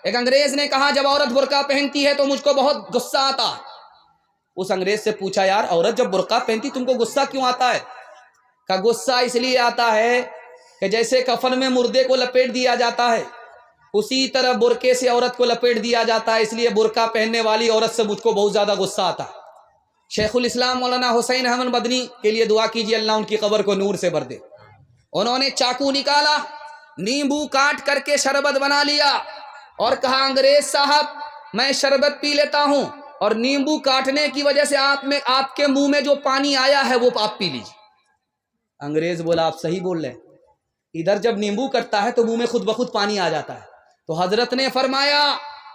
ایک انگریز نے کہا جب عورت برقع پہنتی ہے تو مجھ کو بہت غصہ آتا ہے۔ اس انگریز سے پوچھا یار عورت جب برقع پہنتی تم کو غصہ کیوں آتا ہے؟ کہ غصہ اس لیے آتا ہے کہ جیسے کفن میں مردے کو لپیٹ دیا جاتا ہے اسی طرح برقعے سے عورت کو لپیٹ دیا جاتا ہے، اس لیے برقع پہننے والی عورت سے مجھ کو بہت زیادہ غصہ آتا ہے۔ شیخ الاسلام مولانا حسین احمد مدنی کے لیے دعا کیجیے، اللہ ان کی قبر کو نور سے بھر دے۔ انہوں نے چاقو نکالا، نیمبو کاٹ کر کے شربت بنا لیا اور کہا انگریز صاحب میں شربت پی لیتا ہوں اور نیمبو کاٹنے کی وجہ سے آپ کے منہ میں جو پانی آیا ہے وہ آپ پی لیجیے۔ انگریز بولا آپ صحیح بول رہے ہیں، ادھر جب نیمبو کٹتا ہے تو منہ میں خود بخود پانی آ جاتا ہے۔ تو حضرت نے فرمایا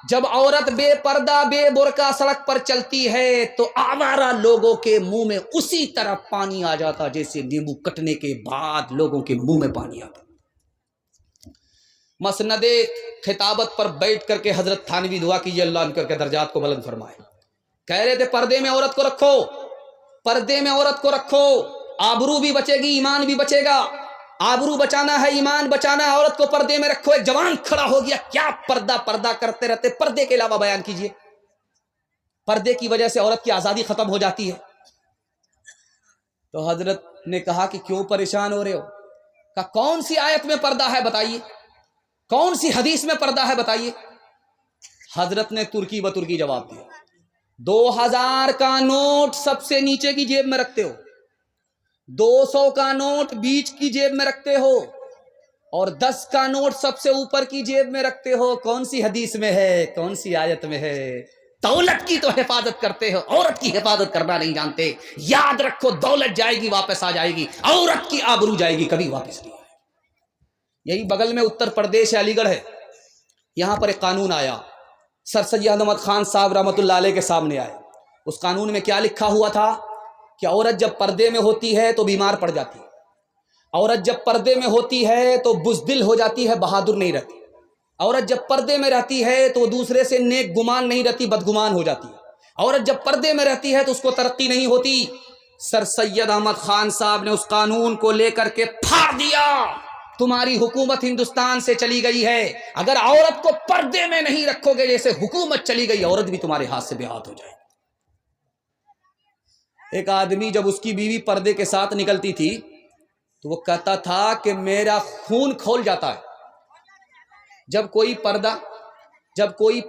جب عورت بے پردہ بے برقع سڑک پر چلتی ہے تو آوارہ لوگوں کے منہ میں اسی طرح پانی آ جاتا جیسے نیمبو کٹنے کے بعد لوگوں کے منہ میں پانی آتا۔ مسند خطابت پر بیٹھ کر کے حضرت تھانوی دعا کیجیے اللہ ان کے درجات کو بلند فرمائے۔ کہہ رہے تھے پردے میں عورت کو رکھو، پردے میں عورت کو رکھو، آبرو بھی بچے گی ایمان بھی بچے گا۔ آبرو بچانا ہے، ایمان بچانا ہے، عورت کو پردے میں رکھو۔ ایک جوان کھڑا ہو گیا، کیا پردہ پردہ کرتے رہتے، پردے کے علاوہ بیان کیجیے۔ پردے کی وجہ سے عورت کی آزادی ختم ہو جاتی ہے۔ تو حضرت نے کہا کہ کیوں پریشان ہو رہے ہو؟ کہا کون سی آیت میں پردہ ہے بتائیے، کون سی حدیث میں پردہ ہے بتائیے۔ حضرت نے ترکی بترکی جواب دیا، 2000 کا نوٹ سب سے نیچے کی جیب میں رکھتے ہو، 200 کا نوٹ بیچ کی جیب میں رکھتے ہو اور 10 کا نوٹ سب سے اوپر کی جیب میں رکھتے ہو۔ کون سی حدیث میں ہے، کون سی آیت میں ہے؟ دولت کی تو حفاظت کرتے ہو، عورت کی حفاظت کرنا نہیں جانتے۔ یاد رکھو دولت جائے گی واپس آ جائے گی، عورت کی آبرو جائے گی کبھی واپس نہیں آئے گی۔ یہی بغل میں اتر پردیش علی گڑھ ہے، یہاں پر ایک قانون آیا، سر سید احمد خان صاحب رحمۃ اللہ علیہ کے سامنے آئے۔ اس قانون میں کیا لکھا ہوا تھا کہ عورت جب پردے میں ہوتی ہے تو بیمار پڑ جاتی ہے، عورت جب پردے میں ہوتی ہے تو بزدل ہو جاتی ہے، بہادر نہیں رہتی، عورت جب پردے میں رہتی ہے تو دوسرے سے نیک گمان نہیں رہتی، بدگمان ہو جاتی ہے، عورت جب پردے میں رہتی ہے تو اس کو ترقی نہیں ہوتی۔ سر سید احمد خان صاحب نے اس قانون کو لے کر کے پھاڑ دیا، تمہاری حکومت ہندوستان سے چلی گئی ہے، اگر عورت کو پردے میں نہیں رکھو گے جیسے حکومت چلی گئی، عورت بھی تمہارے ہاتھ سے بے ہاتھ ہو جائے۔ ایک آدمی جب اس کی بیوی پردے کے ساتھ نکلتی تھی تو وہ کہتا تھا کہ میرا خون کھول جاتا ہے جب کوئی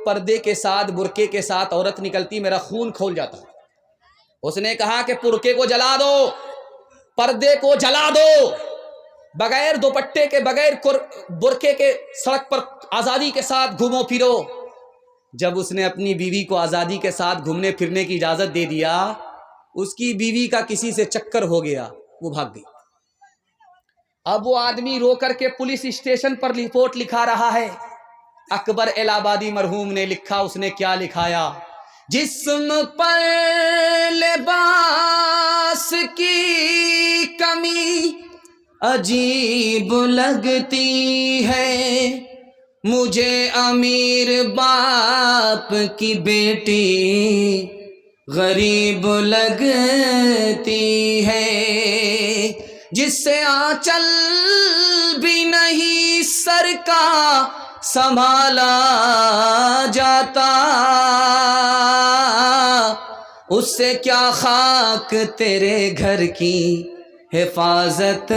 پردے کے ساتھ برقعے کے ساتھ عورت نکلتی، میرا خون کھول جاتا ہے۔ اس نے کہا کہ برقعے کو جلا دو، پردے کو جلا دو، بغیر دوپٹے کے بغیر برقعے کے سڑک پر آزادی کے ساتھ گھومو پھرو۔ جب اس نے اپنی بیوی کو آزادی کے ساتھ گھومنے پھرنے کی اجازت دے دیا، اس کی بیوی کا کسی سے چکر ہو گیا، وہ بھاگ گئی۔ اب وہ آدمی رو کر کے پولیس اسٹیشن پر رپورٹ لکھا رہا ہے۔ اکبر الہ آبادی مرحوم نے لکھا، اس نے کیا لکھایا؟ جسم پر لباس کی کمی عجیب لگتی ہے، مجھے امیر باپ کی بیٹی غریب لگتی ہے، جس سے آنچل بھی نہیں سر کا سنبھالا جاتا، اس سے کیا خاک تیرے گھر کی حفاظت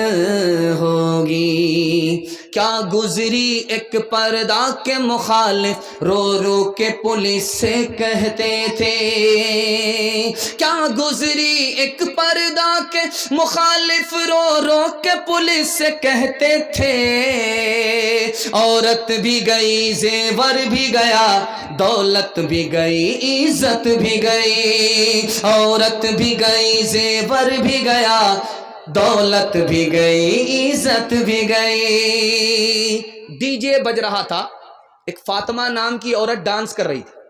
ہوگی۔ کیا گزری ایک پردہ کے مخالف رو رو کے پولیس سے کہتے تھے، کیا گزری ایک پردہ کے مخالف رو رو کے پولیس سے کہتے تھے، عورت بھی گئی زیور بھی گیا، دولت بھی گئی عزت بھی گئی، عورت بھی گئی زیور بھی گیا، دولت بھی گئی عزت بھی گئی۔ ڈی جے بج رہا تھا، ایک فاطمہ نام کی عورت ڈانس کر رہی تھی،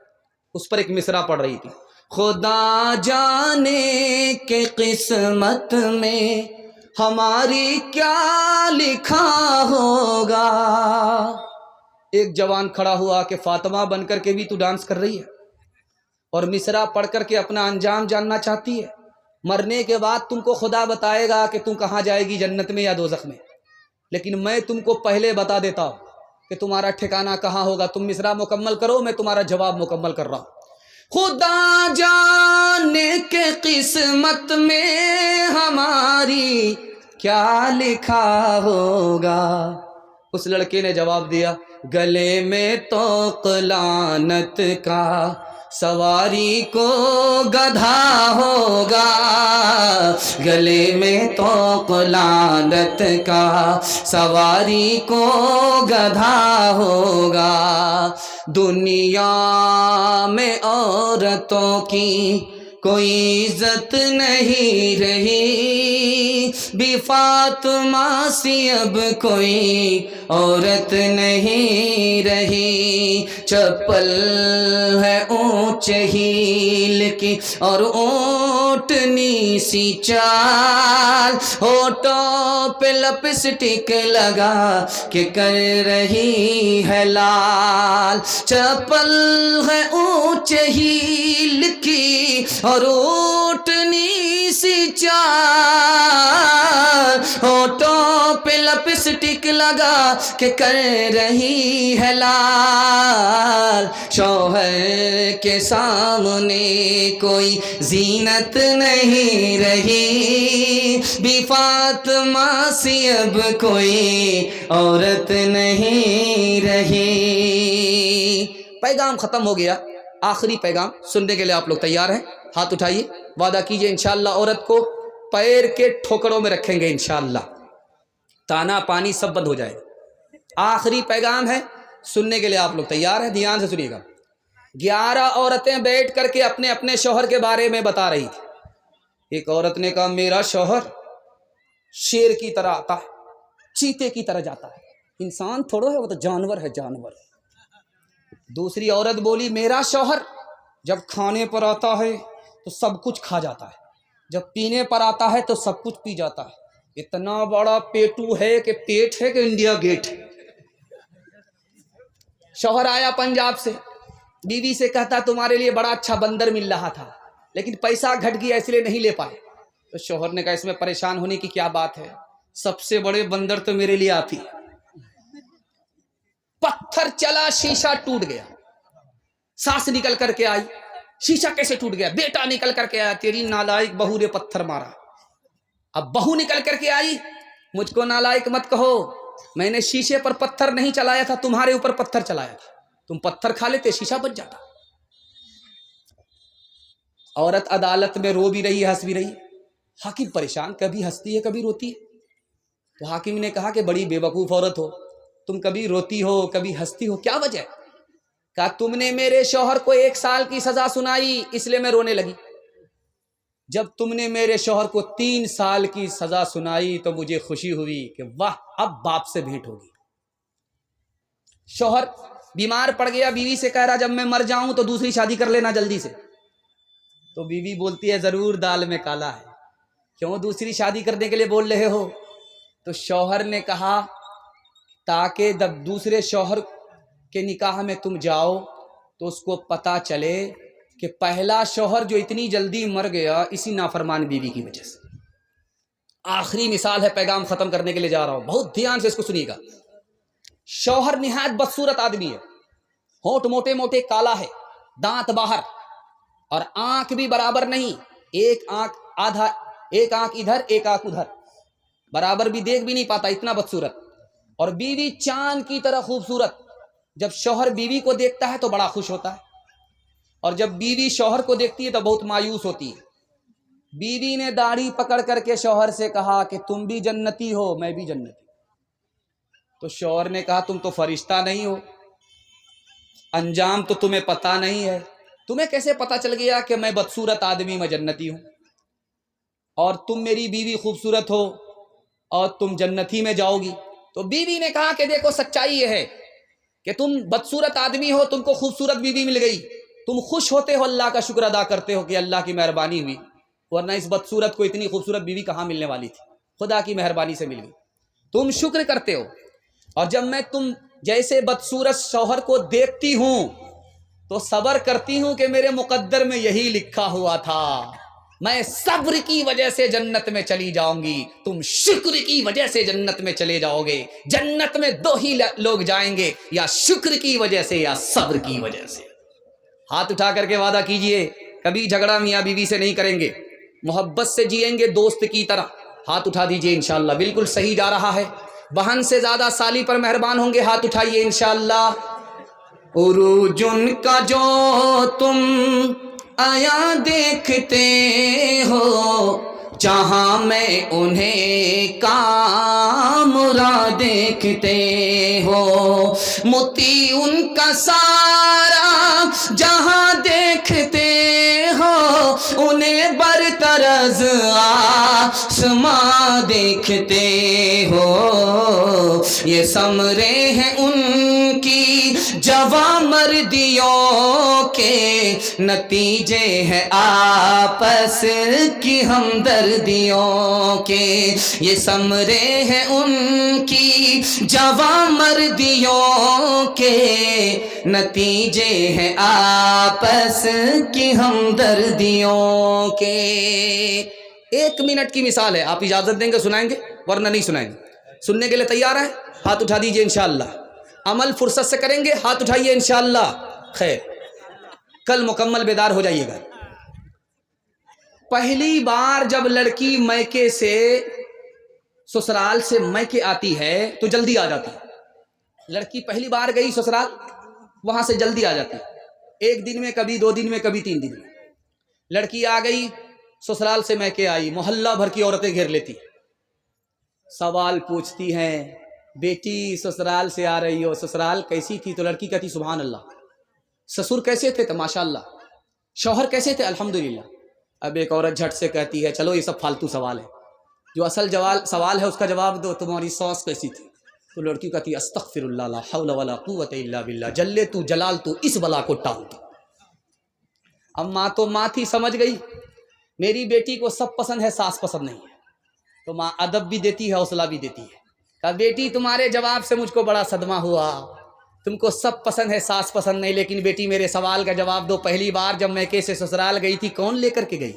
اس پر ایک مصرع پڑھ رہی تھی، خدا جانے کہ قسمت میں ہماری کیا لکھا ہوگا۔ ایک جوان کھڑا ہوا کہ فاطمہ بن کر کے بھی تو ڈانس کر رہی ہے اور مصرع پڑھ کر کے اپنا انجام جاننا چاہتی ہے، مرنے کے بعد تم کو خدا بتائے گا کہ تم کہاں جائے گی، جنت میں یا دوزخ میں، لیکن میں تم کو پہلے بتا دیتا ہوں کہ تمہارا ٹھکانہ کہاں ہوگا. تم مصرع مکمل کرو، میں تمہارا جواب مکمل کر رہا ہوں. خدا جانے کے قسمت میں ہماری کیا لکھا ہوگا. اس لڑکے نے جواب دیا، گلے میں توق لعنت کا سواری کو گدھا ہوگا. گلے میں توق لعنت کا سواری کو گدھا ہوگا. دنیا میں عورتوں کی کوئی عزت نہیں رہی، بی فاطمہ سی اب کوئی عورت نہیں رہی. چپل ہے اونچے ہیل کی اور اونٹنی سی چال، ہونٹوں پہ لپسٹک لگا کہ کر رہی ہے لال. چپل ہے اونچے ہیل کی اور اونٹنی سی چال، ہونٹوں پہ لپسٹک لگا کہ کر رہی ہے لال. شوہر کے سامنے کوئی زینت نہیں رہی، بی فاطمہ سی اب کوئی عورت نہیں رہی. پیغام ختم ہو گیا. آخری پیغام سننے کے لیے آپ لوگ تیار ہیں؟ ہاتھ اٹھائیے، وعدہ کیجئے انشاءاللہ عورت کو پیر کے ٹھوکروں میں رکھیں گے انشاءاللہ. تانا پانی سب بند ہو جائے. آخری پیغام ہے، سننے کے لیے آپ لوگ تیار ہیں؟ دھیان سے سنیے گا. 11 عورتیں بیٹھ کر کے اپنے اپنے شوہر کے بارے میں بتا رہی تھی. ایک عورت نے کہا میرا شوہر شیر کی طرح آتا ہے، چیتے کی طرح جاتا ہے، انسان تھوڑو ہے، وہ تو جانور ہے جانور. دوسری عورت بولی میرا شوہر جب کھانے پر آتا ہے تو سب کچھ کھا جاتا ہے، جب پینے پر آتا ہے تو سب کچھ پی جاتا ہے، اتنا بڑا پیٹو ہے کہ پیٹ ہے کہ انڈیا گیٹ ہے. شوہر آیا پنجاب سے، بیوی سے کہتا تمہارے لیے بڑا اچھا بندر مل رہا تھا لیکن پیسہ گھٹ گیا اس لیے نہیں لے پائے. تو شوہر نے کہا اس میں پریشان ہونے کی کیا بات ہے، سب سے بڑے بندر تو میرے لیے آپ ہی. پتھر چلا، شیشہ ٹوٹ گیا. ساس نکل کر کے آئی، شیشہ کیسے ٹوٹ گیا؟ بیٹا نکل کر کے آیا، تیری نالائق بہو نے پتھر مارا. اب بہو نکل کر کے آئی، مجھ کو نالائق مت کہو، میں نے شیشے پر پتھر نہیں چلایا تھا، تمہارے اوپر پتھر چلایا تھا. تم پتھر کھا لیتے شیشہ بچ جاتا. عورت عدالت میں رو بھی رہی ہے، ہنس بھی رہی ہے. حاکم پریشان، کبھی ہنستی ہے کبھی روتی ہے. تو حاکم نے کہا کہ بڑی بے وقوف عورت ہو، تم کبھی روتی ہو کبھی ہنستی ہو، کیا وجہ ہے؟ کہا تم نے میرے شوہر کو 1 سال کی سزا سنائی اس لیے میں رونے لگی. جب تم نے میرے شوہر کو 3 سال کی سزا سنائی تو مجھے خوشی ہوئی کہ واہ اب باپ سے بھیٹ ہوگی. شوہر بیمار پڑ گیا، بیوی سے کہہ رہا جب میں مر جاؤں تو دوسری شادی کر لینا جلدی سے. تو بیوی بولتی ہے ضرور دال میں کالا ہے، کیوں دوسری شادی کرنے کے لیے بول رہے ہو؟ تو شوہر نے کہا تاکہ جب دوسرے شوہر کے نکاح میں تم جاؤ تو اس کو پتا چلے کہ پہلا شوہر جو اتنی جلدی مر گیا اسی نافرمان بیوی کی وجہ سے. آخری مثال ہے، پیغام ختم کرنے کے لیے جا رہا ہوں، بہت دھیان سے اس کو سنیے گا. شوہر نہایت بدصورت آدمی ہے، ہونٹ موٹے موٹے، کالا ہے، دانت باہر اور آنکھ بھی برابر نہیں، ایک آنکھ آدھا، ایک آنکھ ادھر ایک آنکھ ادھر، برابر بھی دیکھ بھی نہیں پاتا، اتنا بدصورت. اور بیوی چاند کی طرح خوبصورت. جب شوہر بیوی کو دیکھتا ہے تو بڑا خوش ہوتا ہے اور جب بیوی شوہر کو دیکھتی ہے تو بہت مایوس ہوتی ہے. بیوی نے داڑھی پکڑ کر کے شوہر سے کہا کہ تم بھی جنتی ہو میں بھی جنتی. تو شوہر نے کہا تم تو فرشتہ نہیں ہو، انجام تو تمہیں پتہ نہیں ہے، تمہیں کیسے پتہ چل گیا کہ میں بدصورت آدمی میں جنتی ہوں، اور تم میری بیوی خوبصورت ہو اور تم جنتی میں جاؤ گی. تو بیوی نے کہا کہ دیکھو سچائی یہ ہے کہ تم بدصورت آدمی ہو، تم کو خوبصورت بیوی مل گئی، تم خوش ہوتے ہو، اللہ کا شکر ادا کرتے ہو کہ اللہ کی مہربانی ہوئی، ورنہ اس بدصورت کو اتنی خوبصورت بیوی کہاں ملنے والی تھی، خدا کی مہربانی سے مل گئی. تم شکر کرتے ہو. اور جب میں تم جیسے بدصورت شوہر کو دیکھتی ہوں تو صبر کرتی ہوں کہ میرے مقدر میں یہی لکھا ہوا تھا، میں صبر کی وجہ سے جنت میں چلی جاؤں گی، تم شکر کی وجہ سے جنت میں چلے جاؤ گے۔ جنت میں دو ہی لوگ جائیں گے، یا شکر کی وجہ سے یا صبر کی وجہ سے۔ ہاتھ اٹھا کر کے وعدہ کیجئے کبھی جھگڑا میاں بیوی سے نہیں کریں گے، محبت سے جئیں گے دوست کی طرح۔ ہاتھ اٹھا دیجئے انشاءاللہ، بالکل صحیح جا رہا ہے۔ بہن سے زیادہ سالی پر مہربان ہوں گے، ہاتھ اٹھائیے انشاءاللہ۔ عروج ان کا جو تم آیا دیکھتے ہو، جہاں میں انہیں کامرا دیکھتے ہو، موتی ان کا سارا جہاں دیکھتے ہو، انہیں برطرز آسماں دیکھتے ہو۔ یہ ثمرے ہیں ان کی جوامردیوں کے، نتیجے ہیں آپس کی ہمدردیوں کے۔ یہ ثمرے ہیں ان کی جوامردیوں کے، نتیجے ہیں آپس کی ہمدردیوں کے۔ 1 منٹ کی مثال ہے، آپ اجازت دیں گے سنائیں گے ورنہ نہیں سنائیں گے؟ سننے کے لیے تیار ہیں؟ ہاتھ اٹھا دیجئے انشاءاللہ۔ عمل فرصت سے کریں گے، ہاتھ اٹھائیے انشاءاللہ۔ خیر، کل مکمل بیدار ہو جائیے گا۔ پہلی بار جب لڑکی میکے سے سسرال سے میکے آتی ہے تو جلدی آ جاتی ہے۔ لڑکی پہلی بار گئی سسرال، وہاں سے جلدی آ جاتی ہے، 1 دن میں، کبھی 2 دن میں، کبھی 3 دن میں۔ لڑکی آ گئی سسرال سے میکے آئی، محلہ بھر کی عورتیں گھیر لیتی، سوال پوچھتی ہیں، بیٹی سسرال سے آ رہی ہو، سسرال کیسی تھی؟ تو لڑکی کہتی سبحان اللہ۔ سسر کیسے تھے؟ تو ماشاء اللہ۔ شوہر کیسے تھے؟ الحمدللہ۔ اب ایک عورت جھٹ سے کہتی ہے چلو یہ سب فالتو سوال ہے، جو اصل سوال ہے اس کا جواب دو، تمہاری ساس کیسی تھی؟ تو لڑکی کہتی استغفر اللہ، لا حول ولا قوت الا باللہ، جلے تو جلال تو، اس بلا کو ٹال دو۔ اب ماں تو ماں تھی، سمجھ گئی میری بیٹی کو سب پسند ہے، ساس پسند نہیں ہے، تو ماں ادب بھی دیتی ہے، حوصلہ بھی دیتی ہے۔ کہا بیٹی تمہارے جواب سے مجھ کو بڑا صدمہ ہوا، تم کو سب پسند ہے، ساس پسند نہیں، لیکن بیٹی میرے سوال کا جواب دو، پہلی بار جب میکے سے سسرال گئی تھی کون لے کر کے گئی؟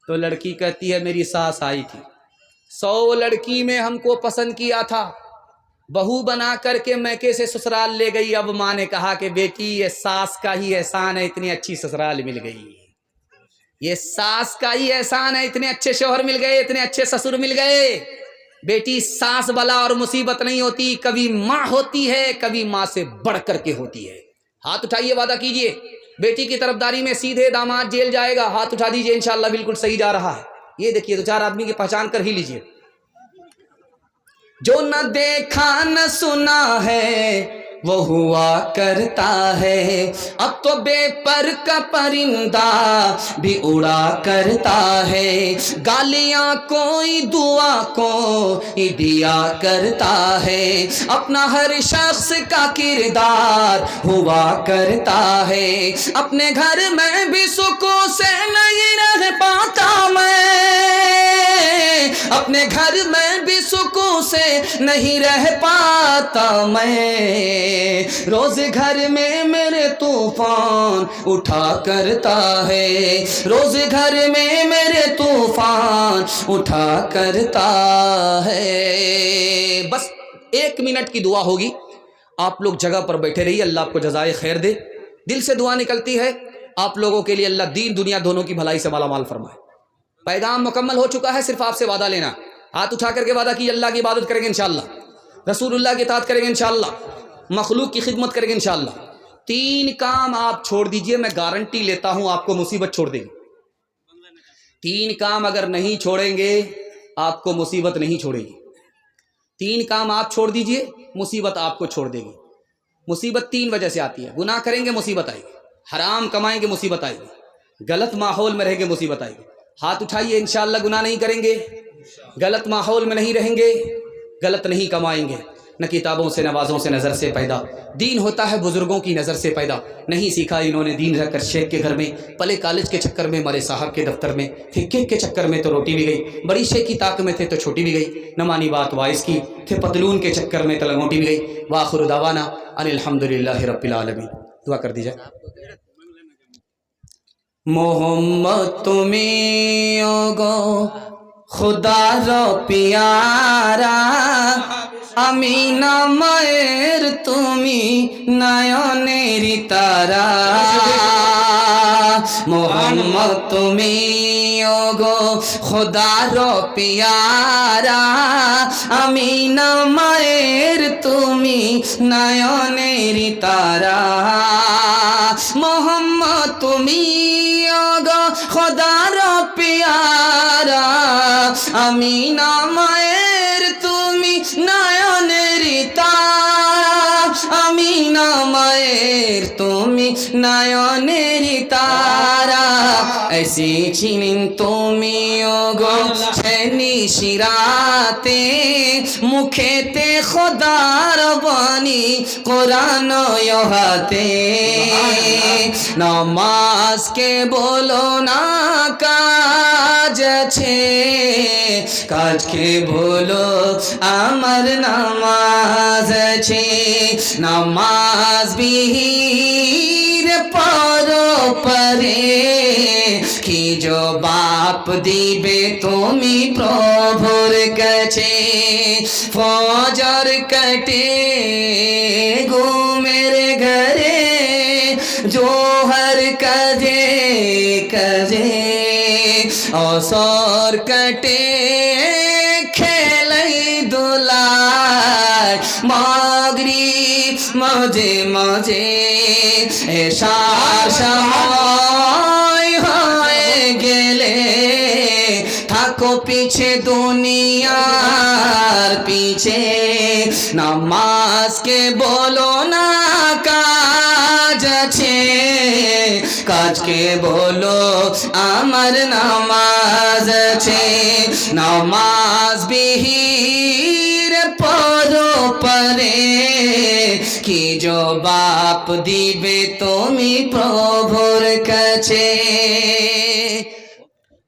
تو لڑکی کہتی ہے میری ساس آئی تھی، 100 لڑکی میں ہم کو پسند کیا تھا، بہو بنا کر کے میکے سے سسرال لے گئی۔ اب ماں نے کہا کہ بیٹی یہ ساس کا ہی احسان ہے، اتنی اچھی سسرال مل گئی، یہ ساس کا ہی احسان ہے، اتنے اچھے شوہر مل گئے، اتنے اچھے سسر مل گئے۔ بیٹی ساس بلا اور مصیبت نہیں ہوتی، کبھی ماں ہوتی ہے، کبھی ماں سے بڑھ کر کے ہوتی ہے۔ ہاتھ اٹھائیے، وعدہ کیجئے بیٹی کی طرفداری میں سیدھے داماد جیل جائے گا، ہاتھ اٹھا دیجئے انشاءاللہ، بالکل صحیح جا رہا ہے۔ یہ دیکھیے 2-4 آدمی کی پہچان کر ہی لیجئے۔ جو نہ دیکھا نہ سنا ہے وہ ہوا کرتا ہے، اب تو بے پر کا پرندہ بھی اڑا کرتا ہے، گالیاں کوئی دعا کوئی دیا کرتا ہے، اپنا ہر شخص کا کردار ہوا کرتا ہے، اپنے گھر میں بھی سکون سے نہیں رہ پاتا میں، اپنے گھر میں بھی سکون سے نہیں رہ پاتا میں، روز گھر میں میرے طوفان اٹھا کرتا ہے، روز گھر میں میرے طوفان اٹھا کرتا ہے۔ بس 1 منٹ کی دعا ہوگی، آپ لوگ جگہ پر بیٹھے رہیے، اللہ آپ کو جزائے خیر دے۔ دل سے دعا نکلتی ہے آپ لوگوں کے لیے، اللہ دین دنیا دونوں کی بھلائی سے مالا مال فرمائے۔ پیغام مکمل ہو چکا ہے، صرف آپ سے وعدہ لینا، ہاتھ اٹھا کر کے وعدہ کی اللہ کی عبادت کریں گے انشاءاللہ، رسول اللہ کی اطاعت کریں گے انشاءاللہ، مخلوق کی خدمت کریں گے انشاءاللہ۔ 3 کام آپ چھوڑ دیجئے، میں گارنٹی لیتا ہوں آپ کو مصیبت چھوڑ دے گی۔ 3 کام اگر نہیں چھوڑیں گے آپ کو مصیبت نہیں چھوڑے گی۔ 3 کام آپ چھوڑ دیجئے، مصیبت آپ کو چھوڑ دے گی۔ مصیبت 3 وجہ سے آتی ہے، گناہ کریں گے مصیبت آئے گی، حرام کمائیں گے مصیبت آئے گی، غلط ماحول میں رہیں گے مصیبت آئے گی۔ ہاتھ اٹھائیے انشاءاللہ، گناہ نہیں کریں گے، غلط ماحول میں نہیں رہیں گے، غلط نہیں کمائیں گے، نہ کتابوں سے نوازوں سے نظر سے پیدا، دین ہوتا ہے بزرگوں کی نظر سے پیدا، نہیں سیکھا انہوں نے دین رہ کر شیخ کے گھر میں، پلے کالج کے چکر میں، مرے صاحب کے دفتر میں، تھے کیک کے چکر میں تو روٹی بھی گئی، بڑی شیخ کی طاق میں تھے تو چھوٹی بھی گئی، نہ مانی بات وائس کی، تھے پتلون کے چکر میں تو لنگوٹی بھی گئی۔ وآخر دعوانا ان الحمدللہ رب العالمین۔ دعا کر دی جائے۔ মোহাম্মদ তুমি ওগো খোদার পিয়ারা, আমিনা মায়ের তুমি নয়নের তারা। মোহাম্মদ তুমি ওগো খোদার পিয়ারা, আমিনা মায়ের তুমি নয়নের তারা। মোহাম্মদ তুমি ওগো খোদার পিয়ারা, আমিনা মায়ের তুমি নয়নের তারা। আমিনা মায়ের তুমি নয়নের তারা। এসেছিলেন তুমি ওগো নিশিরাতে, মুখেতে খোদার বাণী কোরআন হাতে। নামাজকে বলো না কাজ আছে, কাজকে বলো আমার নামাজ আছে। নামাজ বিহীন পরো পরে, কি জবাব দিবে তুমি প্রভুর কাছে। ফজর কাটে ঘুমের ঘরে, জোহর কাজে কাজে, আসর কাটে খেলাই দোলায়, মাগরিব মাঝে মাঝে, এশার সময় হয়ে গেলে থাকো পিছে দুনিয়ার পিছে। নামাজকে বলো না কাজ আছে, কাজকে বলো আমার নামাজ আছে। নামাজ বিহীন পরো পরে, কি জবাব দিবে তুমি প্রভুর কাছে।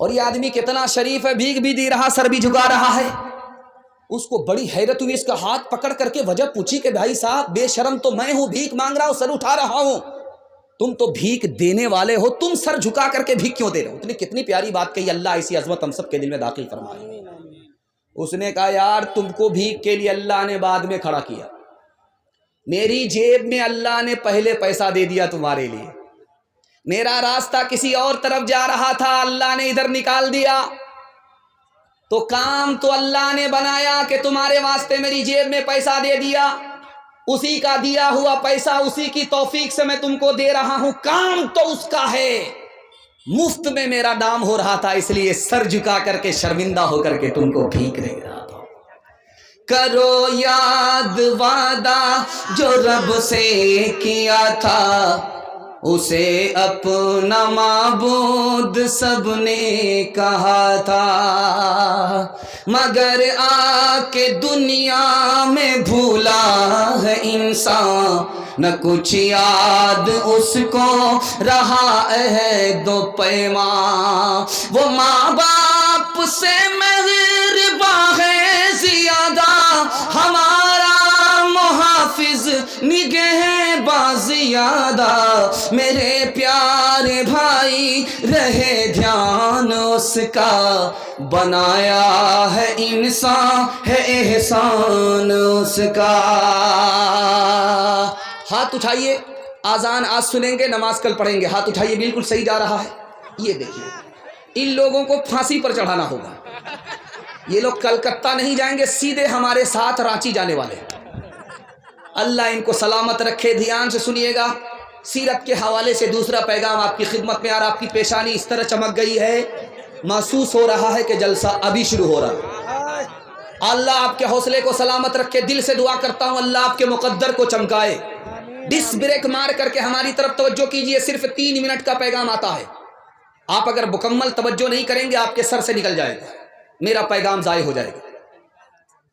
اور یہ آدمی کتنا شریف ہے، بھیک بھی دے رہا، سر بھی جھکا رہا ہے۔ اس کو بڑی حیرت ہوئی، اس کا ہاتھ پکڑ کر کے وجہ پوچھی کہ بھائی صاحب بے شرم تو میں ہوں، بھیک مانگ رہا ہوں، سر اٹھا رہا ہوں، تم تو بھیک دینے والے ہو، تم سر جھکا کر کے بھیک کیوں دے رہے ہو؟ اتنی کتنی پیاری بات کہی، اللہ ایسی عظمت ہم سب کے دل میں داخل فرمائے۔ اس نے کہا یار تم کو بھیک کے لیے اللہ نے بعد میں کھڑا کیا، میری جیب میں اللہ نے پہلے پیسہ دے دیا تمہارے لیے، میرا راستہ کسی اور طرف جا رہا تھا، اللہ نے ادھر نکال دیا، تو کام تو اللہ نے بنایا کہ تمہارے واسطے میری جیب میں پیسہ دے دیا، اسی کا دیا ہوا پیسہ اسی کی توفیق سے میں تم کو دے رہا ہوں، کام تو اس کا ہے، مفت میں میرا نام ہو رہا تھا، اس لیے سر جھکا کر کے شرمندہ ہو کر کے تم کو بھیک دے رہا تھا۔ کرو یاد وعدہ جو رب سے کیا تھا، اسے اپنا معبود سب نے کہا تھا، مگر آ کے دنیا میں بھولا ہے انسان، نہ کچھ یاد اس کو رہا عہد و پیمان، وہ ماں باپ سے مہرباں ہے زیادہ، ہمارا محافظ نگہباں زیادہ، میرے پیارے بھائی رہے دھیان اس کا، بنایا ہے انسان ہے احسان اس کا۔ ہاتھ اٹھائیے، آذان آج سنیں گے، نماز کل پڑھیں گے، ہاتھ اٹھائیے، بالکل صحیح جا رہا ہے۔ یہ دیکھیے ان لوگوں کو پھانسی پر چڑھانا ہوگا، یہ لوگ کلکتہ نہیں جائیں گے، سیدھے ہمارے ساتھ رانچی جانے والے۔ اللہ ان کو سلامت رکھے۔ دھیان سے سنیے گا، سیرت کے حوالے سے دوسرا پیغام آپ کی خدمت میں، اور آپ کی پیشانی اس طرح چمک گئی ہے، محسوس ہو رہا ہے کہ جلسہ ابھی شروع ہو رہا ہے۔ اللہ آپ کے حوصلے کو سلامت رکھے، دل سے دعا کرتا ہوں اللہ آپ کے مقدر کو چمکائے۔ ڈس بریک مار کر کے ہماری طرف توجہ کیجئے، صرف 3 منٹ کا پیغام آتا ہے، آپ اگر مکمل توجہ نہیں کریں گے آپ کے سر سے نکل جائے گا، میرا پیغام ضائع ہو جائے گا۔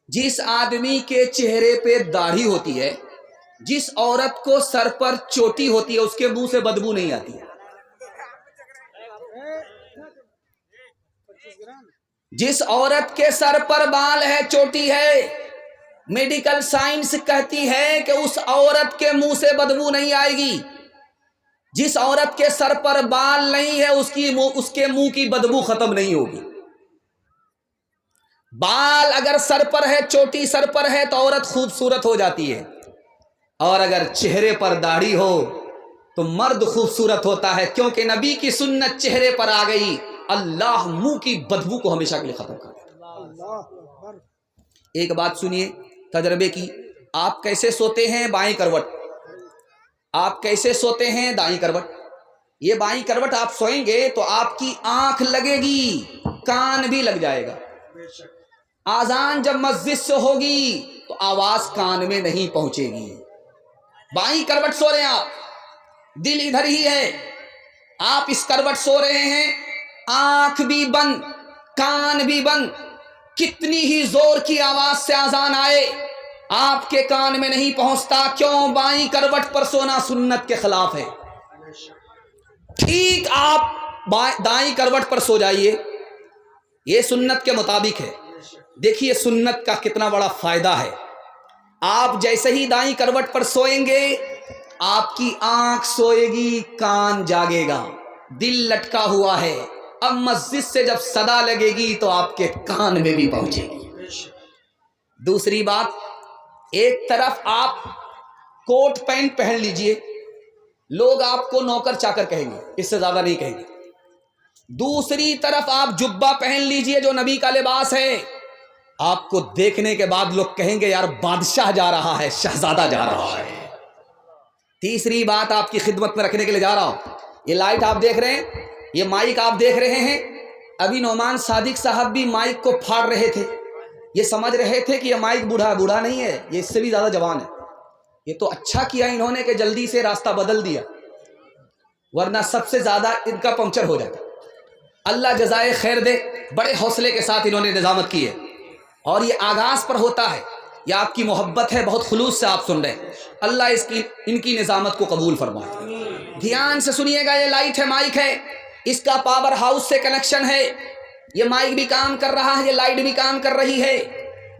جس آدمی کے چہرے پہ داڑھی ہوتی ہے، جس عورت کو سر پر چوٹی ہوتی ہے، اس کے منہ سے بدبو نہیں آتی ہے۔ جس عورت کے سر پر بال ہے، چوٹی ہے، میڈیکل سائنس کہتی ہے کہ اس عورت کے منہ سے بدبو نہیں آئے گی۔ جس عورت کے سر پر بال نہیں ہے، اس کے منہ کی بدبو ختم نہیں ہوگی۔ بال اگر سر پر ہے، چوٹی سر پر ہے تو عورت خوبصورت ہو جاتی ہے، اور اگر چہرے پر داڑھی ہو تو مرد خوبصورت ہوتا ہے، کیونکہ نبی کی سنت چہرے پر آ گئی، اللہ منہ کی بدبو کو ہمیشہ کے لیے ختم کر دے۔ ایک بات سنیے تجربے کی، آپ کیسے سوتے ہیں؟ بائیں کروٹ۔ آپ کیسے سوتے ہیں؟ دائیں کروٹ۔ یہ بائیں کروٹ آپ سوئیں گے تو آپ کی آنکھ لگے گی، کان بھی لگ جائے گا۔ آذان جب مسجد سے ہوگی تو آواز کان میں نہیں پہنچے گی۔ بائیں کروٹ سو رہے ہیں آپ، دل ادھر ہی ہے، آپ اس کروٹ سو رہے ہیں، آنکھ بھی بند، کان بھی بند، کتنی ہی زور کی آواز سے آذان آئے آپ کے کان میں نہیں پہنچتا۔ کیوں؟ بائیں کروٹ پر سونا سنت کے خلاف ہے۔ ٹھیک آپ دائیں کروٹ پر سو جائیے، یہ سنت کے مطابق ہے۔ دیکھیے سنت کا کتنا بڑا فائدہ ہے۔ آپ جیسے ہی دائیں کروٹ پر سوئیں گے، آپ کی آنکھ سوئے گی، کان جاگے گا، دل لٹکا ہوا ہے، اب مسجد سے جب صدا لگے گی تو آپ کے کان میں بھی پہنچے گی۔ دوسری بات، ایک طرف آپ کوٹ پینٹ پہن لیجئے، لوگ آپ کو نوکر چاکر کہیں گے، اس سے زیادہ نہیں کہیں گے۔ دوسری طرف آپ جبہ پہن لیجئے جو نبی کا لباس ہے، آپ کو دیکھنے کے بعد لوگ کہیں گے یار بادشاہ جا رہا ہے، شہزادہ جا رہا ہے۔ تیسری بات آپ کی خدمت میں رکھنے کے لیے جا رہا ہوں، یہ لائٹ آپ دیکھ رہے ہیں، یہ مائک آپ دیکھ رہے ہیں، ابھی نعمان صادق صاحب بھی مائک کو پھاڑ رہے تھے، یہ سمجھ رہے تھے کہ یہ مائک بوڑھا نہیں ہے، یہ اس سے بھی زیادہ جوان ہے۔ یہ تو اچھا کیا انہوں نے کہ جلدی سے راستہ بدل دیا، ورنہ سب سے زیادہ ان کا پنکچر ہو جاتا۔ اللہ جزائے خیر دے، بڑے حوصلے کے ساتھ انہوں نے نظامت کی ہے، اور یہ آغاز پر ہوتا ہے، یہ آپ کی محبت ہے، بہت خلوص سے آپ سن رہے ہیں، اللہ ان کی نظامت کو قبول فرمائے۔ دھیان سے سنیے گا، یہ لائٹ ہے، مائک ہے، اس کا پاور ہاؤس سے کنیکشن ہے، یہ مائک بھی کام کر رہا ہے، یہ لائٹ بھی کام کر رہی ہے،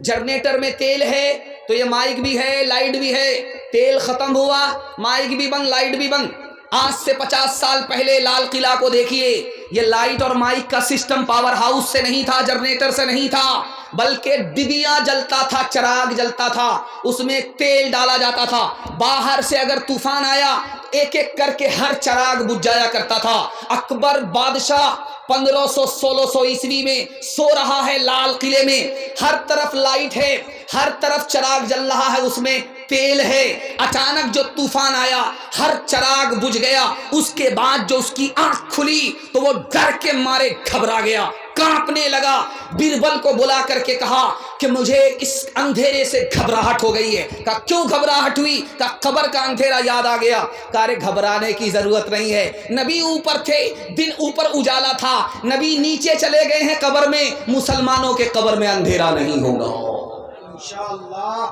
جنریٹر میں تیل ہے تو یہ مائک بھی ہے لائٹ بھی ہے، تیل ختم ہوا مائک بھی بند لائٹ بھی بند۔ آج سے 50 سال پہلے لال قلعہ کو دیکھیے، یہ لائٹ اور مائک کا سسٹم پاور ہاؤس سے نہیں تھا، جنریٹر سے نہیں تھا، بلکہ ڈبیا جلتا تھا، چراغ جلتا تھا، اس میں تیل ڈالا جاتا تھا، باہر سے اگر طوفان آیا ایک ایک کر کے ہر چراغ بجھ جایا کرتا تھا۔ اکبر بادشاہ 1500-1600 عیسوی میں سو رہا ہے لال قلعے میں، ہر طرف لائٹ ہے، ہر طرف چراغ جل رہا ہے، اس میں تیل ہے، اچانک جو طوفان آیا ہر چراغ بجھ گیا۔ اس کے بعد جو اس کی آنکھ کھلی تو وہ ڈر کے مارے گھبرا گیا، کانپنے لگا، بیربل کو بلا کر کے کہا کہ مجھے اس اندھیرے سے گھبراہٹ ہو گئی ہے۔ کہا کیوں گھبراہٹ ہوئی؟ کہا قبر کا اندھیرا یاد آ گیا۔ کہا رے گھبرانے کی ضرورت نہیں ہے، نبی اوپر تھے، دن اوپر اجالا تھا، نبی نیچے چلے گئے ہیں قبر میں، مسلمانوں کے قبر میں اندھیرا نہیں ہوگا انشاءاللہ۔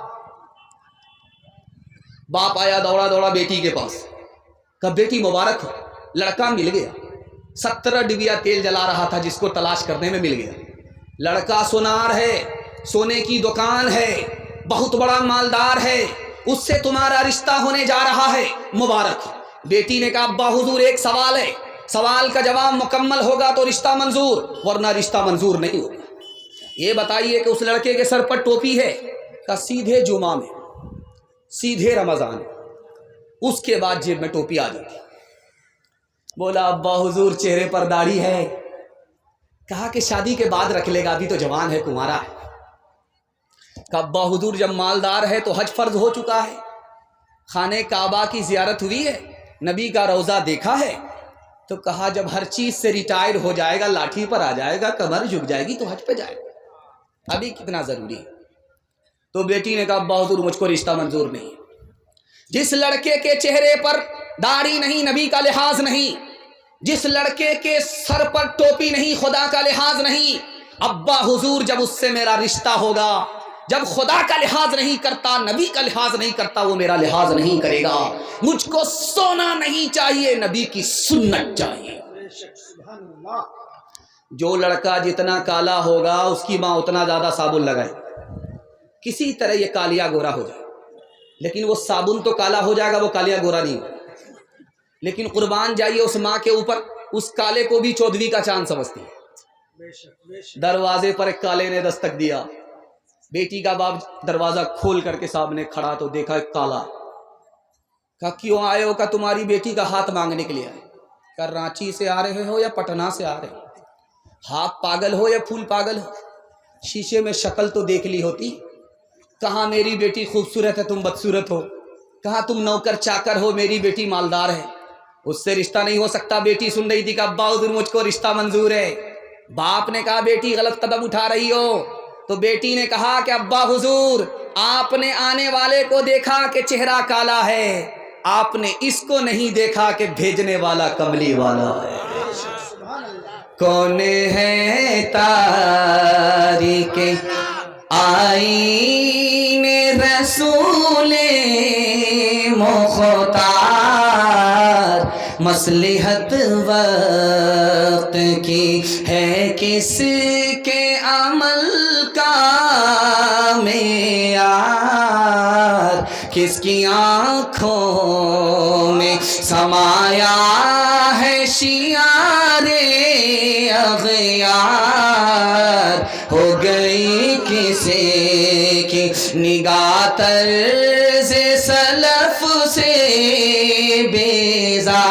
باپ آیا دوڑا دوڑا بیٹی کے پاس، کہا بیٹی مبارک ہو، لڑکا مل گیا، 17 ڈبیا تیل جلا رہا تھا جس کو تلاش کرنے میں مل گیا، لڑکا سونار ہے، سونے کی دکان ہے، بہت بڑا مالدار ہے، اس سے تمہارا رشتہ ہونے جا رہا ہے، مبارک۔ بیٹی نے کہا ابا حضور ایک سوال ہے، سوال کا جواب مکمل ہوگا تو رشتہ منظور، ورنہ رشتہ منظور نہیں ہوگا۔ یہ بتائیے کہ اس لڑکے کے سر پر ٹوپی ہے؟ کہا سیدھے جمعہ میں، سیدھے رمضان، اس کے بعد جیب میں ٹوپی آ جاتی۔ بولا ابا حضور چہرے پر داڑھی ہے؟ کہا کہ شادی کے بعد رکھ لے گا، ابھی تو جوان ہے، کمارا ہے۔ کہا ابا حضور جب مالدار ہے تو حج فرض ہو چکا ہے، خانہ کعبہ کی زیارت ہوئی ہے، نبی کا روضہ دیکھا ہے، تو کہا جب ہر چیز سے ریٹائر ہو جائے گا، لاٹھی پر آ جائے گا، کمر جھک جائے گی تو حج پہ جائے گا، ابھی کتنا ضروری ہے۔ تو بیٹی نے کہا ابا حضور مجھ کو رشتہ منظور نہیں۔ جس لڑکے کے چہرے پر داڑھی نہیں، نبی کا لحاظ نہیں، جس لڑکے کے سر پر ٹوپی نہیں، خدا کا لحاظ نہیں، ابا حضور جب اس سے میرا رشتہ ہوگا، جب خدا کا لحاظ نہیں کرتا، نبی کا لحاظ نہیں کرتا، وہ میرا لحاظ نہیں کرے گا۔ مجھ کو سونا نہیں چاہیے، نبی کی سنت چاہیے۔ جو لڑکا جتنا کالا ہوگا اس کی ماں اتنا زیادہ صابن لگائے، کسی طرح یہ کالیا گورا ہو جائے، لیکن وہ صابن تو کالا ہو جائے گا، وہ کالیا گورا نہیں ہوگا۔ لیکن قربان جائیے اس ماں کے اوپر، اس کالے کو بھی چودھویں کا چاند سمجھتی ہے۔ دروازے پر ایک کالے نے دستک دیا، بیٹی کا باپ دروازہ کھول کر کے سامنے کھڑا تو دیکھا ایک کالا۔ کہا کیوں آئے ہو؟ کہا تمہاری بیٹی کا ہاتھ مانگنے کے لیے آئے۔ کہا رانچی سے آ رہے ہو یا پٹنہ سے آ رہے ہو؟ ہاتھ پاگل ہو یا پھول پاگل ہو؟ شیشے میں شکل تو دیکھ لی ہوتی۔ کہاں میری بیٹی خوبصورت ہے تم بدصورت ہو، کہاں تم نوکر چاکر ہو میری بیٹی مالدار ہے، اس سے رشتہ نہیں ہو سکتا۔ بیٹی سن رہی تھی کہ ابا حضور مجھ کو رشتہ منظور ہے۔ باپ نے کہا بیٹی غلط قدم اٹھا رہی ہو، تو بیٹی نے کہا کہ ابا حضور آپ نے آنے والے کو دیکھا کہ چہرہ کالا ہے، آپ نے اس کو نہیں دیکھا کہ بھیجنے والا کملی والا ہے۔ کون ہے تاریخ آئین رسول مختار، مصلحت وقت کی ہے کس کے عمل کا معیار، کس کی آنکھوں میں سمایا ہے شیار اغیار، ہو گئی کسی کی نگاہ طرز سلف سے بیزار،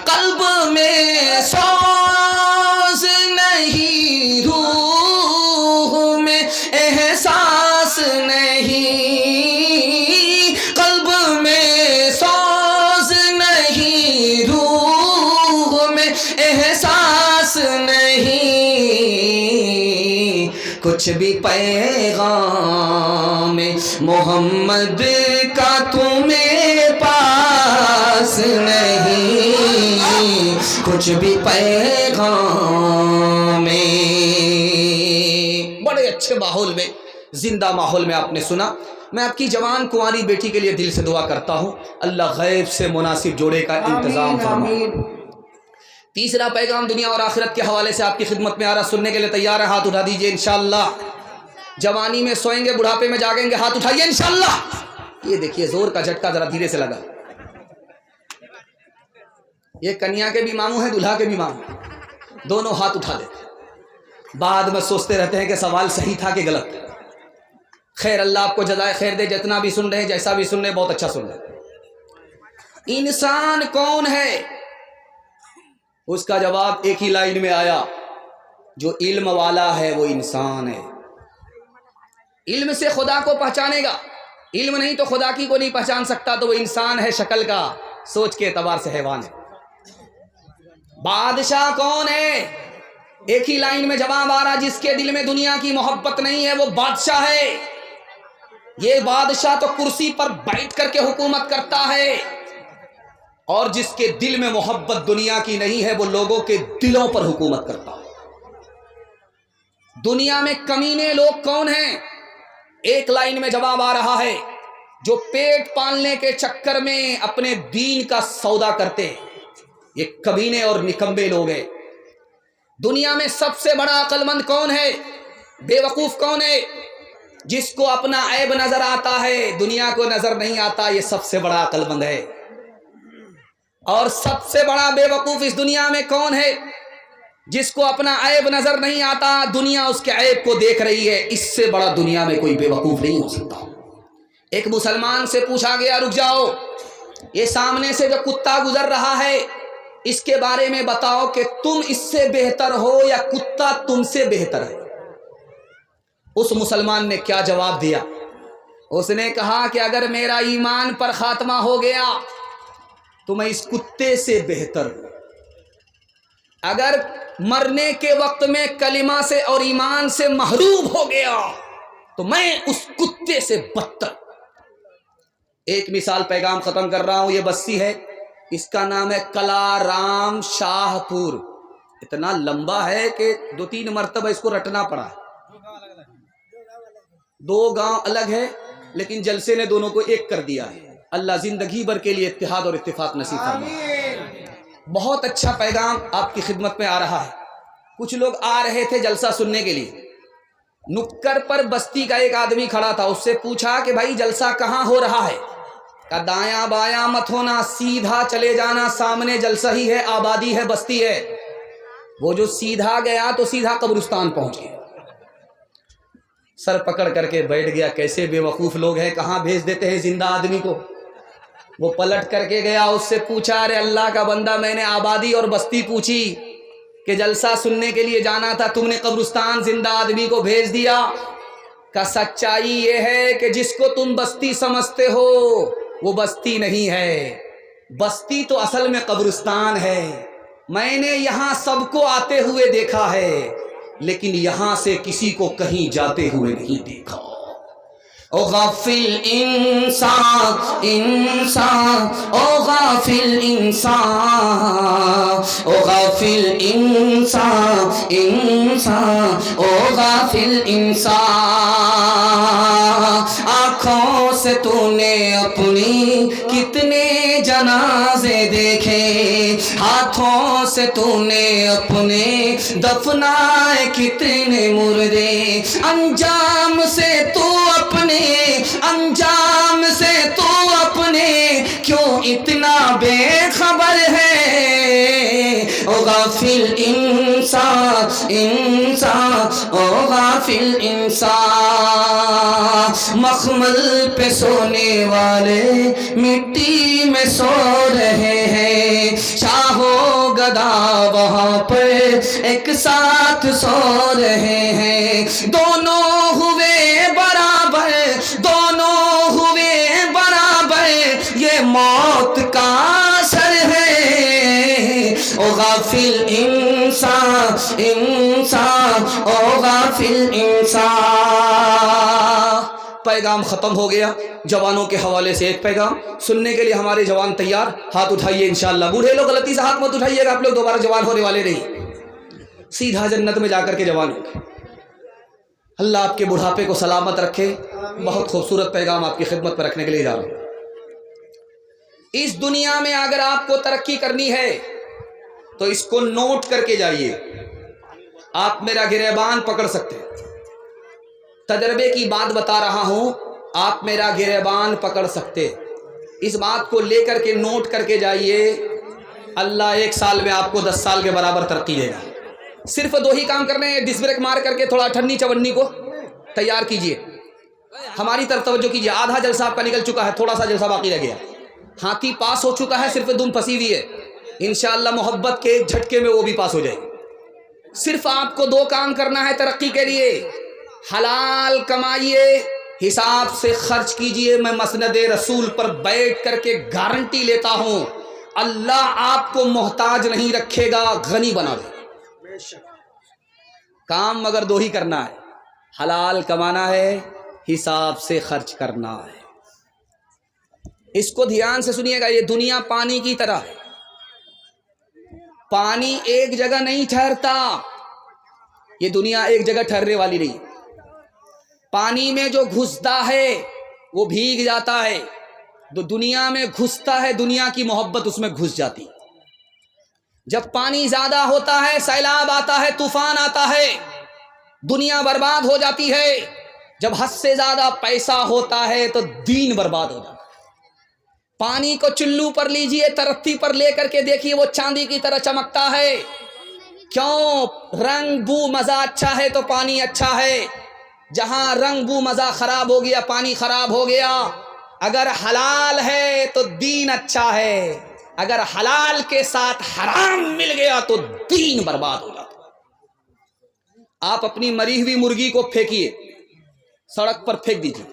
قلب میں سوز نہیں، روح میں احساس نہیں، قلب میں سوز نہیں، روح میں احساس نہیں، کچھ بھی پیغام محمد کا تمہیں پاس نہیں، کچھ بھی پیغام۔ بڑے اچھے ماحول میں، زندہ ماحول میں آپ نے سنا میں آپ کی جوان کنواری بیٹی کے لیے دل سے دعا کرتا ہوں، اللہ غیب سے مناسب جوڑے کا انتظام فرمائے۔ تیسرا پیغام دنیا اور آخرت کے حوالے سے آپ کی خدمت میں آ رہا، سننے کے لیے تیار ہے؟ ہاتھ اٹھا دیجئے انشاءاللہ۔ جوانی میں سوئیں گے، بڑھاپے میں جاگیں گے، ہاتھ اٹھائیے انشاءاللہ۔ یہ دیکھیے زور کا جھٹکا ذرا دھیرے سے لگا۔ یہ کنیا کے بھی ماموں ہیں، دلہا کے بھی ماموں، دونوں ہاتھ اٹھا دیتے۔ بعد میں سوچتے رہتے ہیں کہ سوال صحیح تھا کہ غلط۔ خیر، اللہ آپ کو جزائے خیر دے، جتنا بھی سن رہے ہیں، جیسا بھی سن رہے ہیں، بہت اچھا سن رہے ہیں۔ انسان کون ہے؟ اس کا جواب ایک ہی لائن میں آیا، جو علم والا ہے وہ انسان ہے۔ علم سے خدا کو پہچانے گا، علم نہیں تو خدا کی کو نہیں پہچان سکتا، تو وہ انسان ہے شکل کا، سوچ کے اعتبار سے حیوان ہے۔ بادشاہ کون ہے؟ ایک ہی لائن میں جواب آ رہا، جس کے دل میں دنیا کی محبت نہیں ہے وہ بادشاہ ہے۔ یہ بادشاہ تو کرسی پر بیٹھ کر کے حکومت کرتا ہے، اور جس کے دل میں محبت دنیا کی نہیں ہے وہ لوگوں کے دلوں پر حکومت کرتا ہے۔ دنیا میں کمینے لوگ کون ہیں؟ ایک لائن میں جواب آ رہا ہے، جو پیٹ پالنے کے چکر میں اپنے دین کا سودا کرتے ہیں، یہ کمینے اور نکمبے لوگ ہیں۔ دنیا میں سب سے بڑا عقل مند کون ہے؟ بے وقوف کون ہے؟ جس کو اپنا عیب نظر آتا ہے، دنیا کو نظر نہیں آتا، یہ سب سے بڑا عقل مند ہے۔ اور سب سے بڑا بے وقوف اس دنیا میں کون ہے؟ جس کو اپنا عیب نظر نہیں آتا، دنیا اس کے عیب کو دیکھ رہی ہے۔ اس سے بڑا دنیا میں کوئی بے وقوف نہیں ہو سکتا۔ ایک مسلمان سے پوچھا گیا، رک جاؤ، یہ سامنے سے جو کتا گزر رہا ہے اس کے بارے میں بتاؤ کہ تم اس سے بہتر ہو یا کتا تم سے بہتر ہے؟ اس مسلمان نے کیا جواب دیا؟ اس نے کہا کہ اگر میرا ایمان پر خاتمہ ہو گیا تو میں اس کتے سے بہتر ہوں، اگر مرنے کے وقت میں کلمہ سے اور ایمان سے محروم ہو گیا تو میں اس کتے سے بدتر۔ ایک مثال پیغام ختم کر رہا ہوں، یہ بستی ہے، اس کا نام ہے کلارام شاہ پور۔ اتنا لمبا ہے کہ 2-3 مرتبہ اس کو رٹنا پڑا۔ 2 گاؤں الگ ہے لیکن جلسے نے دونوں کو ایک کر دیا ہے۔ اللہ زندگی بھر کے لیے اتحاد اور اتفاق نصیب فرمائے۔ بہت اچھا پیغام آپ کی خدمت میں آ رہا ہے۔ کچھ لوگ آ رہے تھے جلسہ سننے کے لیے، نکڑ پر بستی کا ایک آدمی کھڑا تھا، اس سے پوچھا کہ بھائی جلسہ کہاں ہو رہا ہے؟ کہ دایاں بایاں مت ہونا، سیدھا چلے جانا، سامنے جلسہ ہی ہے، آبادی ہے، بستی ہے۔ وہ جو سیدھا گیا تو سیدھا قبرستان پہنچ گیا، سر پکڑ کر کے بیٹھ گیا۔ کیسے بے وقوف لوگ ہیں، کہاں بھیج دیتے ہیں زندہ آدمی کو۔ وہ پلٹ کر کے گیا، اس سے پوچھا، ارے اللہ کا بندہ، میں نے آبادی اور بستی پوچھی کہ جلسہ سننے کے لیے جانا تھا، تم نے قبرستان زندہ آدمی کو بھیج دیا۔ کہ سچائی یہ ہے کہ جس کو تم بستی سمجھتے ہو وہ بستی نہیں ہے، بستی تو اصل میں قبرستان ہے۔ میں نے یہاں سب کو آتے ہوئے دیکھا ہے لیکن یہاں سے کسی کو کہیں جاتے ہوئے نہیں دیکھا۔ او غافل انسان انسان، او غافل انسان، او غافل انسان انسان، او غافل انسان۔ آنکھوں سے تو نے اپنی کتنے جنازے دیکھے، ہاتھوں سے تو نے اپنے دفنائے کتنے مردے، انجام سے تو اپنے انجام سے تو اپنے کیوں اتنا بے خبر ہے؟ او غافل انسان انسان، او غافل انسان۔ مخمل پہ سونے والے مٹی میں سو رہے ہیں، شاہ و گدا وہاں پر ایک ساتھ سو رہے ہیں، دونوں ہوئے برابر، دونوں ہوئے برابر، یہ موت کا اثر ہے۔ او غافل انسان انسان، او غافل انسان۔ پیغام ختم ہو گیا۔ جوانوں کے حوالے سے ایک پیغام سننے کے لیے ہمارے جوان تیار؟ ہاتھ اٹھائیے انشاءاللہ۔ بوڑھے لوگ غلطی سے ہاتھ مت اٹھائیے گا، آپ لوگ دوبارہ جوان ہونے والے نہیں، سیدھا جنت میں جا کر کے جوان ہوں گے۔ اللہ آپ کے بڑھاپے کو سلامت رکھے، بہت خوبصورت پیغام آپ کی خدمت پر رکھنے کے لیے جا رہا ہوں۔ اس دنیا میں اگر آپ کو ترقی کرنی ہے تو اس کو نوٹ کر کے جائیے۔ آپ میرا گریبان پکڑ سکتے ہیں، تجربے کی بات بتا رہا ہوں، آپ میرا گریبان پکڑ سکتے، اس بات کو لے کر کے نوٹ کر کے جائیے۔ اللہ 1 سال میں آپ کو 10 سال کے برابر ترقی دے گا۔ صرف 2 ہی کام کرنے ہیں، ڈس بریک مار کر کے تھوڑا ٹھنی چونی کو تیار کیجئے، ہماری طرف توجہ کیجئے۔ آدھا جلسہ آپ کا نکل چکا ہے، تھوڑا سا جلسہ باقی رہ گیا، ہاتھی پاس ہو چکا ہے، صرف دم پھنسی ہوئی ہے، انشاءاللہ محبت کے جھٹکے میں وہ بھی پاس ہو جائے گی۔ صرف آپ کو 2 کام کرنا ہے ترقی کے لیے، حلال کمائیے، حساب سے خرچ کیجئے۔ میں مسند رسول پر بیٹھ کر کے گارنٹی لیتا ہوں، اللہ آپ کو محتاج نہیں رکھے گا، غنی بنا دے گا۔ کام مگر 2 ہی کرنا ہے، حلال کمانا ہے، حساب سے خرچ کرنا ہے۔ اس کو دھیان سے سنیے گا، یہ دنیا پانی کی طرح ہے، پانی ایک جگہ نہیں ٹھہرتا، یہ دنیا ایک جگہ ٹھہرنے والی نہیں۔ پانی میں جو گھستا ہے وہ بھیگ جاتا ہے، جو دنیا میں گھستا ہے دنیا کی محبت اس میں گھس جاتی۔ جب پانی زیادہ ہوتا ہے سیلاب آتا ہے، طوفان آتا ہے، دنیا برباد ہو جاتی ہے۔ جب حد سے زیادہ پیسہ ہوتا ہے تو دین برباد ہو جاتا ہے۔ پانی کو چلو پر لیجئے، ترقی پر لے کر کے دیکھیے، وہ چاندی کی طرح چمکتا ہے۔ کیوں؟ رنگ بو مزہ اچھا ہے تو پانی اچھا ہے، جہاں رنگ بو مزہ خراب ہو گیا پانی خراب ہو گیا۔ اگر حلال ہے تو دین اچھا ہے، اگر حلال کے ساتھ حرام مل گیا تو دین برباد ہو جاتا۔ آپ اپنی مری ہوئی مرغی کو پھینکیے، سڑک پر پھینک دیجیے،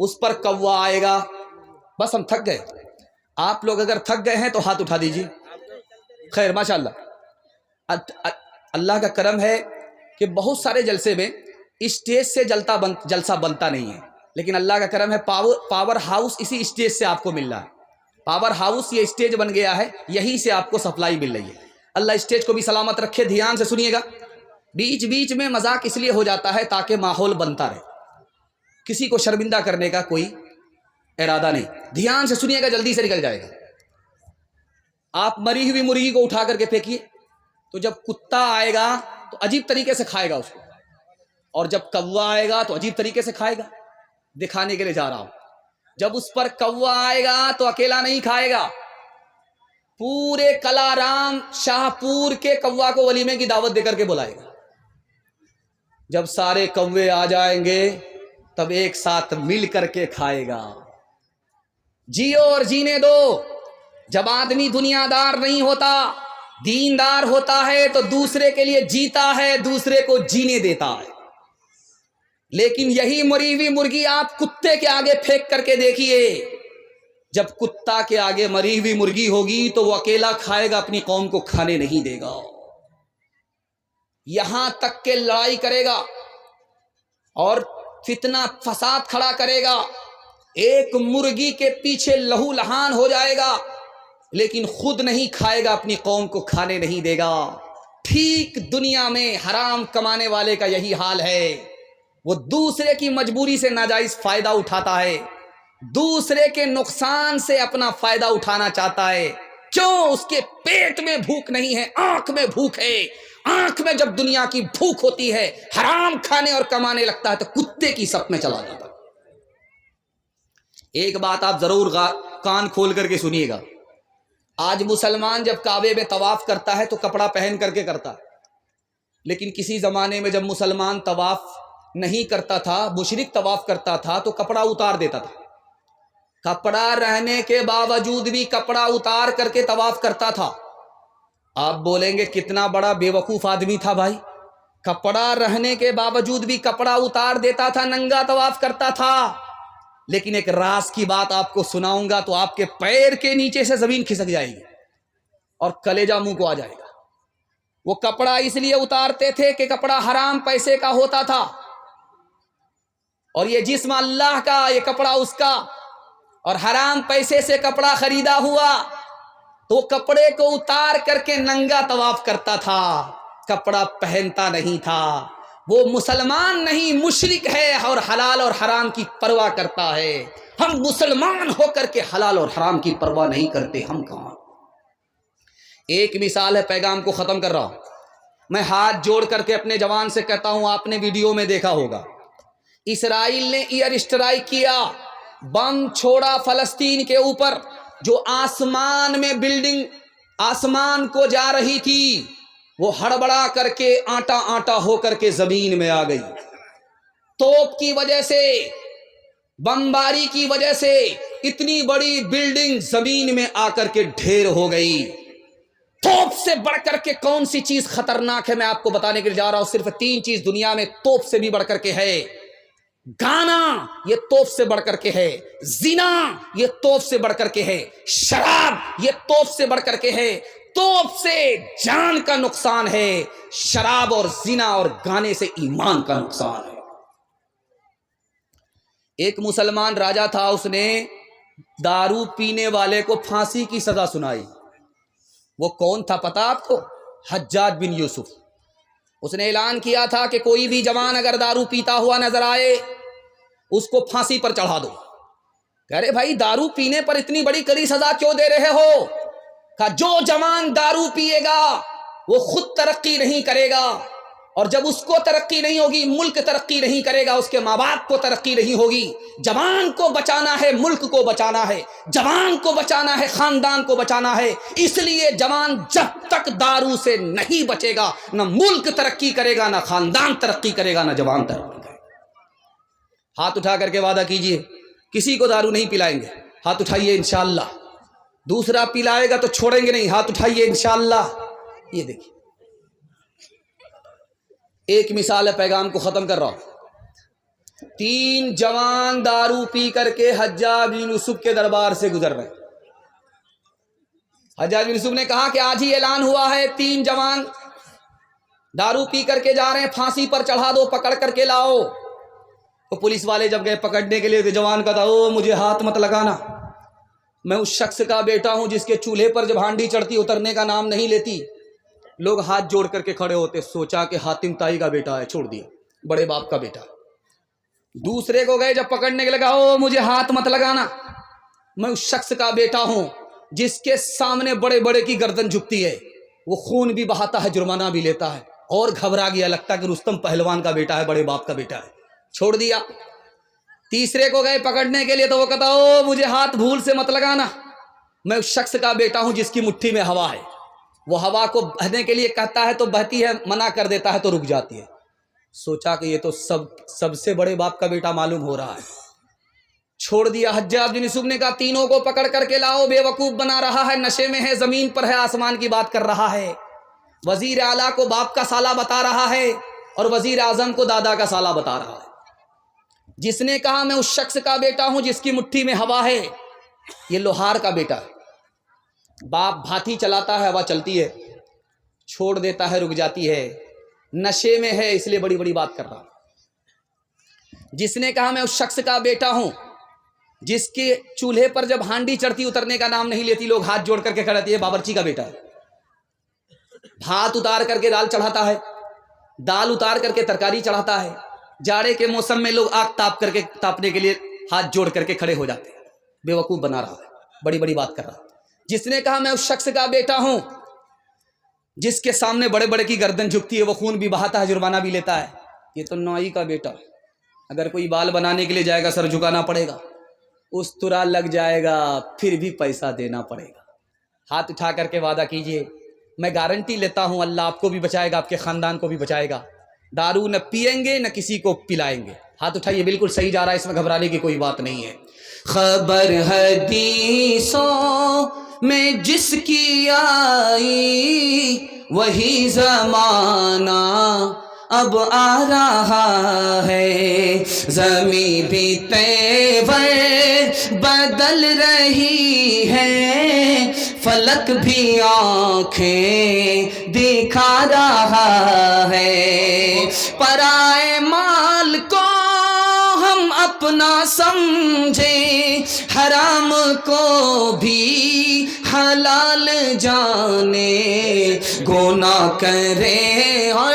اس پر کوا آئے گا۔ بس ہم تھک گئے، آپ لوگ اگر تھک گئے ہیں تو ہاتھ اٹھا دیجیے۔ خیر ماشاءاللہ، اللہ کا کرم ہے کہ بہت سارے جلسے میں اسٹیج سے جلسہ بنتا نہیں ہے، لیکن اللہ کا کرم ہے پاور ہاؤس اسی اسٹیج سے آپ کو مل رہا ہے۔ پاور ہاؤس یہ اسٹیج بن گیا ہے، یہی سے آپ کو سپلائی مل رہی ہے۔ اللہ اسٹیج کو بھی سلامت رکھے۔ دھیان سے سنیے گا، بیچ بیچ میں مذاق اس لیے ہو جاتا ہے تاکہ ماحول بنتا رہے، کسی کو شرمندہ کرنے کا کوئی ارادہ نہیں۔ دھیان سے سنیے گا، جلدی سے نکل جائے گا۔ آپ مری ہوئی مرغی کو اٹھا کر کے پھینکیے، تو جب کتا آئے گا تو عجیب طریقے سے کھائے گا اس کو، اور جب کوا آئے گا تو عجیب طریقے سے کھائے گا۔ دکھانے کے لیے جا رہا ہوں، جب اس پر کوا آئے گا تو اکیلا نہیں کھائے گا، پورے کلارام شاہ پور کے کوا کو ولیمے کی دعوت دے کر کے بلائے گا۔ جب سارے کوے آ جائیں گے تب ایک ساتھ مل کر کے کھائے گا۔ جیو اور جینے دو۔ جب آدمی دنیا دار نہیں ہوتا، دیندار ہوتا ہے تو دوسرے کے لیے جیتا ہے، دوسرے کو جینے دیتا ہے۔ لیکن یہی مری ہوئی مرغی آپ کتے کے آگے پھینک کر کے دیکھیے، جب کتا کے آگے مری ہوئی مرغی ہوگی تو وہ اکیلا کھائے گا، اپنی قوم کو کھانے نہیں دے گا، یہاں تک کہ لڑائی کرے گا اور فتنہ فساد کھڑا کرے گا، ایک مرغی کے پیچھے لہو لہان ہو جائے گا، لیکن خود نہیں کھائے گا، اپنی قوم کو کھانے نہیں دے گا۔ ٹھیک دنیا میں حرام کمانے والے کا یہی حال ہے، وہ دوسرے کی مجبوری سے ناجائز فائدہ اٹھاتا ہے، دوسرے کے نقصان سے اپنا فائدہ اٹھانا چاہتا ہے۔ کیوں؟ اس کے پیٹ میں بھوک نہیں ہے، آنکھ میں بھوک ہے۔ آنکھ میں جب دنیا کی بھوک ہوتی ہے، حرام کھانے اور کمانے لگتا ہے تو کتے کی صف میں چلا جاتا ہے۔ ایک بات آپ ضرور کان کھول کر کے سنیے گا، آج مسلمان جب کعبے میں طواف کرتا ہے تو کپڑا پہن کر کے کرتا ہے، لیکن کسی زمانے میں جب مسلمان طواف نہیں کرتا تھا، مشرک طواف کرتا تھا تو کپڑا اتار دیتا تھا۔ کپڑا رہنے کے باوجود بھی کپڑا اتار کر کے طواف کرتا تھا۔ آپ بولیں گے کتنا بڑا بے وقوف آدمی تھا بھائی، کپڑا رہنے کے باوجود بھی کپڑا اتار دیتا تھا، ننگا طواف کرتا تھا۔ لیکن ایک راز کی بات آپ کو سناؤں گا تو آپ کے پیر کے نیچے سے زمین کھسک جائے گی اور کلیجہ منہ کو آ جائے گا۔ وہ کپڑا اس لیے اتارتے تھے کہ کپڑا حرام پیسے کا ہوتا تھا، اور یہ جسم اللہ کا، یہ کپڑا اس کا، اور حرام پیسے سے کپڑا خریدا ہوا تو کپڑے کو اتار کر کے ننگا طواف کرتا تھا، کپڑا پہنتا نہیں تھا۔ وہ مسلمان نہیں مشرک ہے اور حلال اور حرام کی پرواہ کرتا ہے. ہم مسلمان ہو کر کے حلال اور حرام کی پرواہ نہیں کرتے. ہم کہاں. ایک مثال ہے, پیغام کو ختم کر رہا ہوں. میں ہاتھ جوڑ کر کے اپنے جوان سے کہتا ہوں, آپ نے ویڈیو میں دیکھا ہوگا, اسرائیل نے ایئر اسٹرائک کیا, بم چھوڑا فلسطین کے اوپر, جو آسمان میں بلڈنگ آسمان کو جا رہی تھی وہ ہڑبڑا کر کے آٹا آٹا ہو کر کے زمین میں آ گئی. توپ کی وجہ سے, بمباری کی وجہ سے اتنی بڑی بلڈنگ زمین میں آ کر کے ڈھیر ہو گئی. توپ سے بڑھ کر کے کون سی چیز خطرناک ہے, میں آپ کو بتانے کے لیے جا رہا ہوں. صرف 3 چیز دنیا میں توپ سے بھی بڑھ کر کے ہے. گانا یہ توپ سے بڑھ کر کے ہے, زنا یہ توپ سے بڑھ کر کے ہے, شراب یہ توپ سے بڑھ کر کے ہے. توپ سے جان کا نقصان ہے, شراب اور زنا اور گانے سے ایمان کا نقصان ہے. ایک مسلمان راجا تھا, اس نے دارو پینے والے کو پھانسی کی سزا سنائی. وہ کون تھا پتا آپ کو؟ حجاج بن یوسف. اس نے اعلان کیا تھا کہ کوئی بھی جوان اگر دارو پیتا ہوا نظر آئے اس کو پھانسی پر چڑھا دو. کہہ رہے بھائی دارو پینے پر اتنی بڑی کڑی سزا کیوں دے رہے ہو؟ کہا جو جوان دارو پیے گا وہ خود ترقی نہیں کرے گا, اور جب اس کو ترقی نہیں ہوگی ملک ترقی نہیں کرے گا, اس کے ماں باپ کو ترقی نہیں ہوگی. جوان کو بچانا ہے, ملک کو بچانا ہے, جوان کو بچانا ہے, خاندان کو بچانا ہے. اس لیے جوان جب تک دارو سے نہیں بچے گا نہ ملک ترقی کرے گا, نہ خاندان ترقی کرے گا, نہ جوان ترقی کرے گا. ہاتھ اٹھا کر کے وعدہ کیجئے کسی کو دارو نہیں پلائیں گے. ہاتھ اٹھائیے انشاءاللہ. دوسرا پلائے گا تو چھوڑیں گے نہیں. ہاتھ اٹھائیے انشاءاللہ. یہ دیکھیے ایک مثال ہے, پیغام کو ختم کر رہا ہوں. 3 جوان دارو پی کر کے حجاج بن یوسف کے دربار سے گزر رہے. حجاج بن یوسف نے کہا کہ آج ہی اعلان ہوا ہے 3 جوان دارو پی کر کے جا رہے ہیں, پھانسی پر چڑھا دو, پکڑ کر کے لاؤ. تو پولیس والے جب گئے پکڑنے کے لیے تو جوان کہا, او مجھے ہاتھ مت لگانا, میں اس شخص کا بیٹا ہوں جس کے چولہے پر جب ہانڈی چڑھتی اترنے کا نام نہیں لیتی. لوگ ہاتھ جوڑ کر کے کھڑے ہوتے, سوچا کہ حاتم طائی کا بیٹا ہے, چھوڑ دیا, بڑے باپ کا بیٹا. دوسرے کو گئے جب پکڑنے کے لگا, او مجھے ہاتھ مت لگانا, میں اس شخص کا بیٹا ہوں جس کے سامنے بڑے بڑے کی گردن جھکتی ہے, وہ خون بھی بہاتا ہے, جرمانہ بھی لیتا ہے, اور گھبرا گیا, لگتا کہ رستم پہلوان کا بیٹا ہے, بڑے باپ کا بیٹا ہے, چھوڑ دیا. تیسرے کو گئے پکڑنے کے لیے تو وہ کہتا, او مجھے ہاتھ بھول سے مت لگانا, میں اس شخص کا بیٹا ہوں جس کی مٹھی میں ہوا ہے, وہ ہوا کو بہنے کے لیے کہتا ہے تو بہتی ہے, منع کر دیتا ہے تو رک جاتی ہے. سوچا کہ یہ تو سب سے بڑے باپ کا بیٹا معلوم ہو رہا ہے, چھوڑ دیا. حجاج بن یوسف نے کہا تینوں کو پکڑ کر کے لاؤ, بے وقوف بنا رہا ہے, نشے میں ہے, زمین پر ہے, آسمان کی بات کر رہا ہے. وزیر اعلیٰ کو باپ کا سالہ بتا رہا ہے اور وزیر اعظم کو دادا کا سالہ بتا رہا ہے. جس نے کہا میں اس شخص کا بیٹا ہوں جس کی مٹھی میں ہوا ہے, یہ لوہار کا بیٹا ہے. باپ بھاتی چلاتا ہے, ہوا چلتی ہے, چھوڑ دیتا ہے, رک جاتی ہے, نشے میں ہے اس لیے بڑی بڑی بات کر رہا. جس نے کہا میں اس شخص کا بیٹا ہوں جس کے چولہے پر جب ہانڈی چڑھتی اترنے کا نام نہیں لیتی, لوگ ہاتھ جوڑ کر کے کھڑے, یہ باورچی کا بیٹا ہے. بھات اتار کر کے دال چڑھاتا ہے, دال اتار کر کے ترکاری چڑھاتا ہے. جاڑے کے موسم میں لوگ آگ تاپنے کے لیے ہاتھ جوڑ کر کے کھڑے ہو جاتے ہیں. بے وقوف بنا رہا ہے, بڑی بڑی بات کر رہا ہے. جس نے کہا میں اس شخص کا بیٹا ہوں جس کے سامنے بڑے بڑے کی گردن جھکتی ہے, وہ خون بھی بہاتا ہے, جرمانہ بھی لیتا ہے, یہ تو نائی کا بیٹا ہے. اگر کوئی بال بنانے کے لیے جائے گا سر جھکانا پڑے گا, استرا لگ جائے گا, پھر بھی پیسہ دینا پڑے گا. ہاتھ اٹھا کر کے وعدہ کیجئے, میں گارنٹی لیتا ہوں اللہ آپ کو بھی بچائے گا, آپ کے خاندان کو بھی بچائے گا. دارو نہ پئیں گے نہ کسی کو پلائیں گے. ہاتھ اٹھائیے, بالکل صحیح جا رہا ہے, اس میں گھبرانے کی کوئی بات نہیں ہے. خبر حدیثوں میں جس کی آئی وہی زمانہ اب آ رہا ہے. زمین بھی تیور بدل رہی ہے, فلک بھی آنکھیں دکھا رہا ہے. پرائے مال کو ہم اپنا سمجھیں, حرام کو بھی حلال جانے, گناہ کرے اور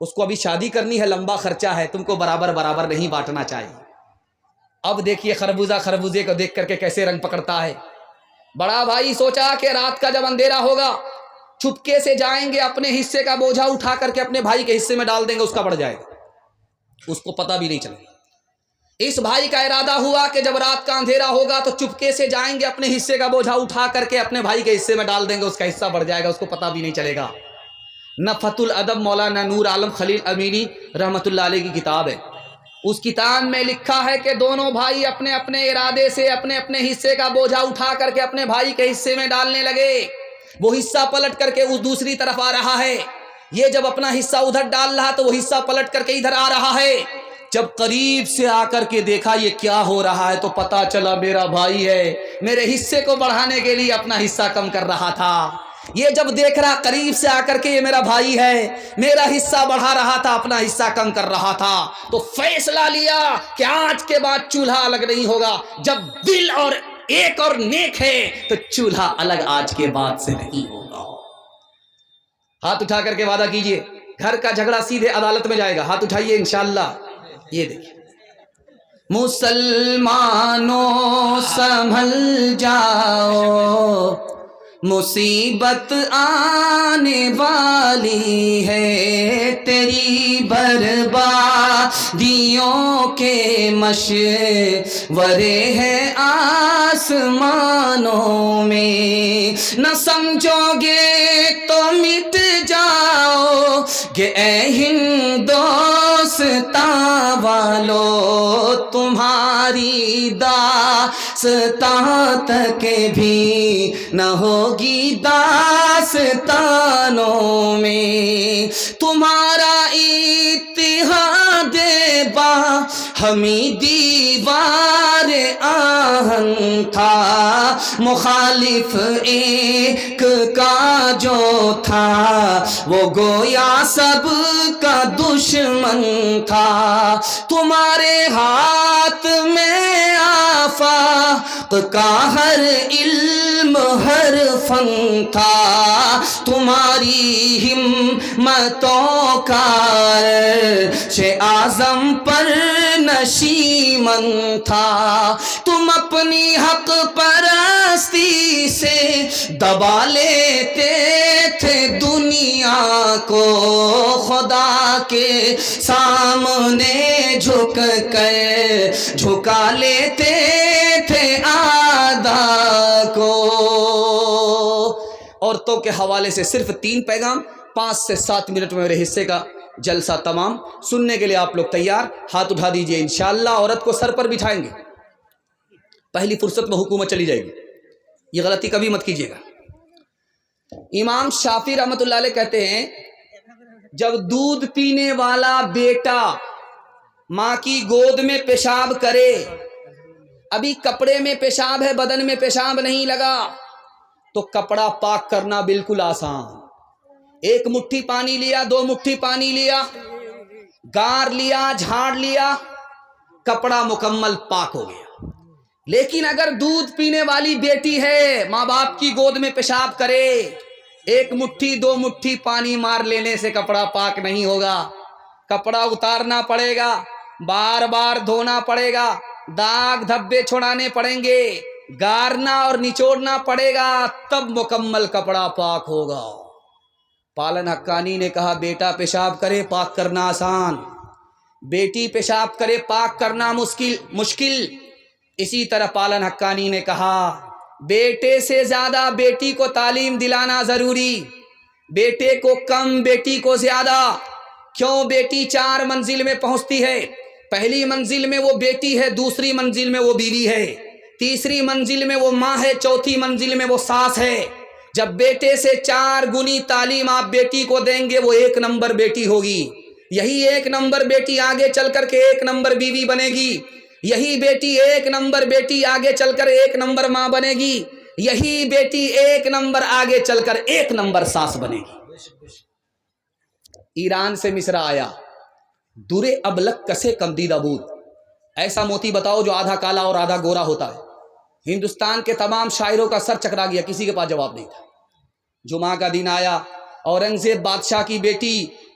اس کو ابھی شادی کرنی ہے، لمبا خرچہ ہے، تم کو برابر برابر نہیں بانٹنا چاہیے۔ اب دیکھیے خربوزہ خربوزے کو دیکھ کر کے کیسے رنگ پکڑتا ہے۔ بڑا بھائی سوچا کہ رات کا جب اندھیرا ہوگا چپکے سے جائیں گے، اپنے حصے کا بوجھا اٹھا کر کے اپنے بھائی کے حصے میں ڈال دیں گے، اس کا بڑھ جائے گا، اس کو پتہ بھی نہیں چلے گا۔ اس بھائی کا ارادہ ہوا کہ جب رات کا اندھیرا ہوگا تو چپکے سے جائیں گے، اپنے حصے کا بوجھا اٹھا کر کے اپنے بھائی کے حصے میں ڈال دیں گے، اس کا حصہ بڑھ جائے گا، اس کو پتہ بھی نہیں چلے گا۔ نفحۃ الادب مولانا نور عالم خلیل امینی رحمۃ اللہ علیہ کی کتاب ہے، اس کتاب میں لکھا ہے کہ دونوں بھائی اپنے اپنے ارادے سے اپنے اپنے حصے کا بوجھا اٹھا کر کے اپنے بھائی کے حصے میں ڈالنے لگے۔ وہ حصہ پلٹ کر کے اس دوسری طرف آ رہا ہے، یہ جب اپنا حصہ ادھر ڈال رہا تو وہ حصہ پلٹ کر کے ادھر آ رہا ہے۔ جب قریب سے آ کر کے دیکھا یہ کیا ہو رہا ہے تو پتا چلا میرا بھائی ہے، میرے حصے کو بڑھانے کے لیے اپنا حصہ کم کر رہا تھا۔ یہ جب دیکھ رہا قریب سے آ کر کے یہ میرا بھائی ہے، میرا حصہ بڑھا رہا تھا، اپنا حصہ کم کر رہا تھا، تو فیصلہ لیا کہ آج کے بعد چولہا الگ نہیں ہوگا۔ جب دل اور ایک اور نیک ہے تو چولہا الگ آج کے بعد سے نہیں ہوگا۔ ہاتھ اٹھا کر کے وعدہ کیجئے، گھر کا جھگڑا سیدھے عدالت میں جائے گا، ہاتھ اٹھائیے انشاءاللہ۔ یہ دیکھیں مسلمانوں سنبھل جاؤ، مصیبت آنے والی ہے، تیری بربادیوں کے مشورے ہیں آسمانوں میں، نہ سمجھو گے تو مٹ جاؤ گے اے ہندوستاں والو، تمہاری داستان تک بھی نہ ہوگی داستانوں میں، تمہارا اتحاد باہمی دیوار آہن تھا، مخالف ایک کا جو تھا وہ گویا سب کا دشمن تھا، تمہارے ہاتھ میں آفاق کا ہر علم ہر فن تھا، تمہاری ہمتوں کا عرش اعظم پر نشیمن تھا، تم اپنی حق پرستی سے دبا لیتے تھے دنیا کو، خدا کے سامنے جھک کر جھکا لیتے تھے اعداء کو۔ عورتوں کے حوالے سے صرف 3 پیغام، 5 سے 7 منٹ میں میرے حصے کا جلسہ تمام۔ سننے کے لیے آپ لوگ تیار؟ ہاتھ اٹھا دیجئے، انشاءاللہ عورت کو سر پر بٹھائیں گے، پہلی فرصت میں حکومت چلی جائے گی، یہ غلطی کبھی مت کیجیے گا۔ امام شافعی رحمۃ اللہ علیہ کہتے ہیں جب دودھ پینے والا بیٹا ماں کی گود میں پیشاب کرے، ابھی کپڑے میں پیشاب ہے، بدن میں پیشاب نہیں لگا، تو کپڑا پاک کرنا بالکل آسان، 1 مٹھی پانی لیا، 2 مٹھی پانی لیا، گار لیا، جھاڑ لیا، کپڑا مکمل پاک ہو گیا۔ لیکن اگر دودھ پینے والی بیٹی ہے، ماں باپ کی گود میں پیشاب کرے، 1 مٹھی 2 مٹھی پانی مار لینے سے کپڑا پاک نہیں ہوگا، کپڑا اتارنا پڑے گا، بار بار دھونا پڑے گا، داغ دھبے چھڑانے پڑیں گے، گارنا اور نچوڑنا پڑے گا، تب مکمل کپڑا پاک ہوگا۔ پالن حقانی نے کہا بیٹا پیشاب کرے پاک کرنا آسان، بیٹی پیشاب کرے پاک کرنا مشکل۔ اسی طرح پالن حقانی نے کہا بیٹے سے زیادہ بیٹی کو تعلیم دلانا ضروری، بیٹے کو کم بیٹی کو زیادہ۔ کیوں؟ بیٹی 4 منزل میں پہنچتی ہے، پہلی منزل میں وہ بیٹی ہے، دوسری منزل میں وہ بیوی ہے، تیسری منزل میں وہ ماں ہے، چوتھی منزل میں وہ ساس ہے۔ جب بیٹے سے 4 گنی تعلیم آپ بیٹی کو دیں گے وہ 1 نمبر بیٹی ہوگی، یہی 1 نمبر بیٹی آگے چل کر کے 1 نمبر بیوی بنے گی، یہی بیٹی 1 نمبر بیٹی آگے چل کر 1 نمبر ماں بنے گی، یہی بیٹی 1 نمبر آگے چل کر 1 نمبر ساس بنے گی۔ ایران سے مصر آیا درے ابلک کسے کمدیدہ بود، ایسا موتی بتاؤ جو آدھا کالا اور آدھا گورا ہوتا ہے۔ ہندوستان کے تمام شاعروں کا سر چکرا گیا، کسی کے پاس جواب نہیں تھا۔ جمعہ کا دن آیا، اورنگزیب بادشاہ کی بیٹی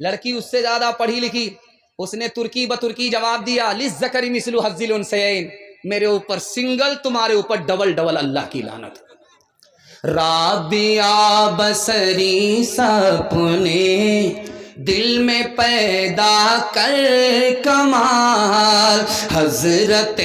لڑکی اس سے زیادہ پڑھی لکھی، اس نے ترکی بترکی جواب دیا، للذکر مثل حظ الانثیین، میرے اوپر سنگل، تمہارے اوپر ڈبل ڈبل، اللہ کی لعنت۔ رابعہ بصری سپنے دل میں پیدا کر کمال، حضرت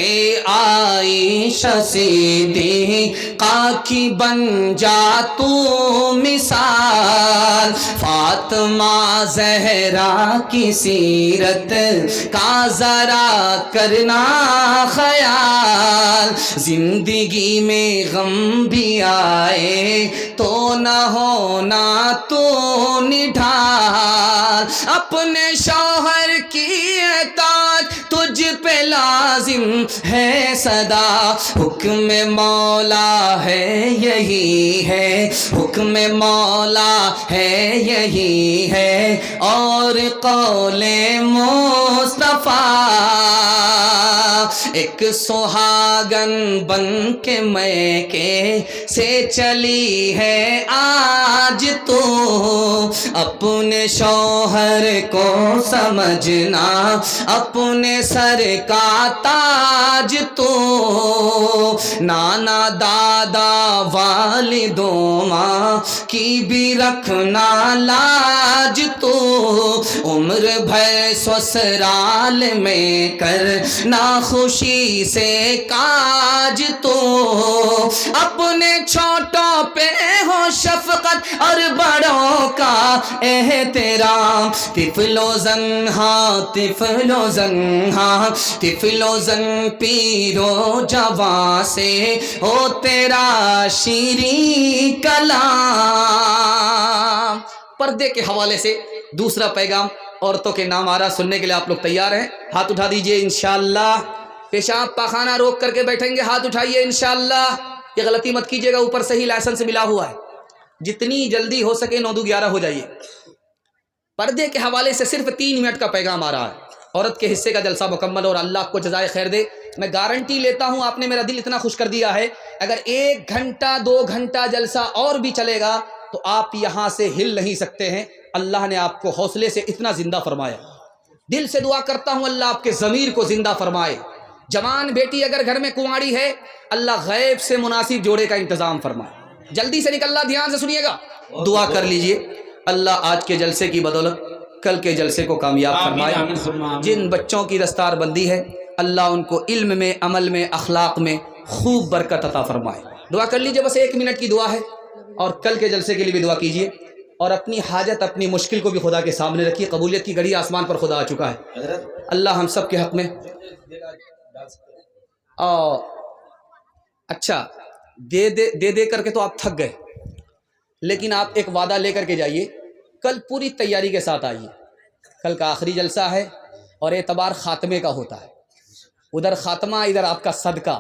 عائشہ صدیقہ کی بن جا تو مثال، فاطمہ زہرا کی سیرت کا ذرا کرنا خیال، زندگی میں غم بھی آئے تو نہ ہونا تو نڈھال، اپنے شوہر کی اطاعت تجھ پہ لازم ہے صدا، حکم مولا ہے یہی ہے، حکم مولا ہے یہی ہے، اور قول مصطفیٰ، ایک سہاگن بن کے میکے سے چلی ہے آج تو، اپنے شوہر کو سمجھنا اپنے سر کا تاج تو، نانا دادا والدوں ماں کی بھی رکھنا لاج تو، عمر بھر سسرال میں کرنا خوشی سے کاج تو، اپنے چھوٹوں پہ ہو شفقت اور بڑوں کا احترام، طفل و زنہاں طفل و زنہاں طفل و زن پیرو جوان سے ہو تیرا شیریں کلام۔ پردے کے حوالے سے دوسرا پیغام عورتوں کے نام آ رہا، سننے کے لیے آپ لوگ تیار ہیں؟ ہاتھ اٹھا دیجئے انشاءاللہ۔ پیشاب پاخانہ روک کر کے بیٹھیں گے، ہاتھ اٹھائیے انشاءاللہ۔ یہ غلطی مت کیجیے گا، اوپر سے ہی لائسنس ملا ہوا ہے، جتنی جلدی ہو سکے 9-2-11 ہو جائیے۔ پردے کے حوالے سے صرف 3 منٹ کا پیغام آ رہا ہے، عورت کے حصے کا جلسہ مکمل، اور اللہ آپ کو جزائے خیر دے۔ میں گارنٹی لیتا ہوں، آپ نے میرا دل اتنا خوش کر دیا ہے، اگر 1 گھنٹہ 2 گھنٹہ جلسہ اور بھی چلے گا تو آپ یہاں سے ہل نہیں سکتے ہیں۔ اللہ نے آپ کو حوصلے سے اتنا زندہ فرمایا، دل سے دعا کرتا ہوں اللہ آپ کے ضمیر کو زندہ فرمائے۔ جوان بیٹی اگر گھر میں کنواری ہے، اللہ غیب سے مناسب جوڑے کا انتظام فرمائے۔ جلدی سے نکلنا، دھیان سے سنیے گا، دعا کر لیجئے اللہ آج کے جلسے کی بدولت کل کے جلسے کو کامیاب فرمائے۔ جن بچوں کی دستار بندی ہے اللہ ان کو علم میں، عمل میں، اخلاق میں خوب برکت عطا فرمائے۔ دعا کر لیجئے، بس 1 منٹ کی دعا ہے، اور کل کے جلسے کے لیے بھی دعا کیجئے، اور اپنی حاجت اپنی مشکل کو بھی خدا کے سامنے رکھیے۔ قبولیت کی گھڑی آسمان پر خدا آ چکا ہے۔ اللہ ہم سب کے حق میں اچھا دے کر کے تو آپ تھک گئے، لیکن آپ ایک وعدہ لے کر کے جائیے، کل پوری تیاری کے ساتھ آئیے۔ کل کا آخری جلسہ ہے اور اعتبار خاتمے کا ہوتا ہے، ادھر خاتمہ ادھر آپ کا صدقہ،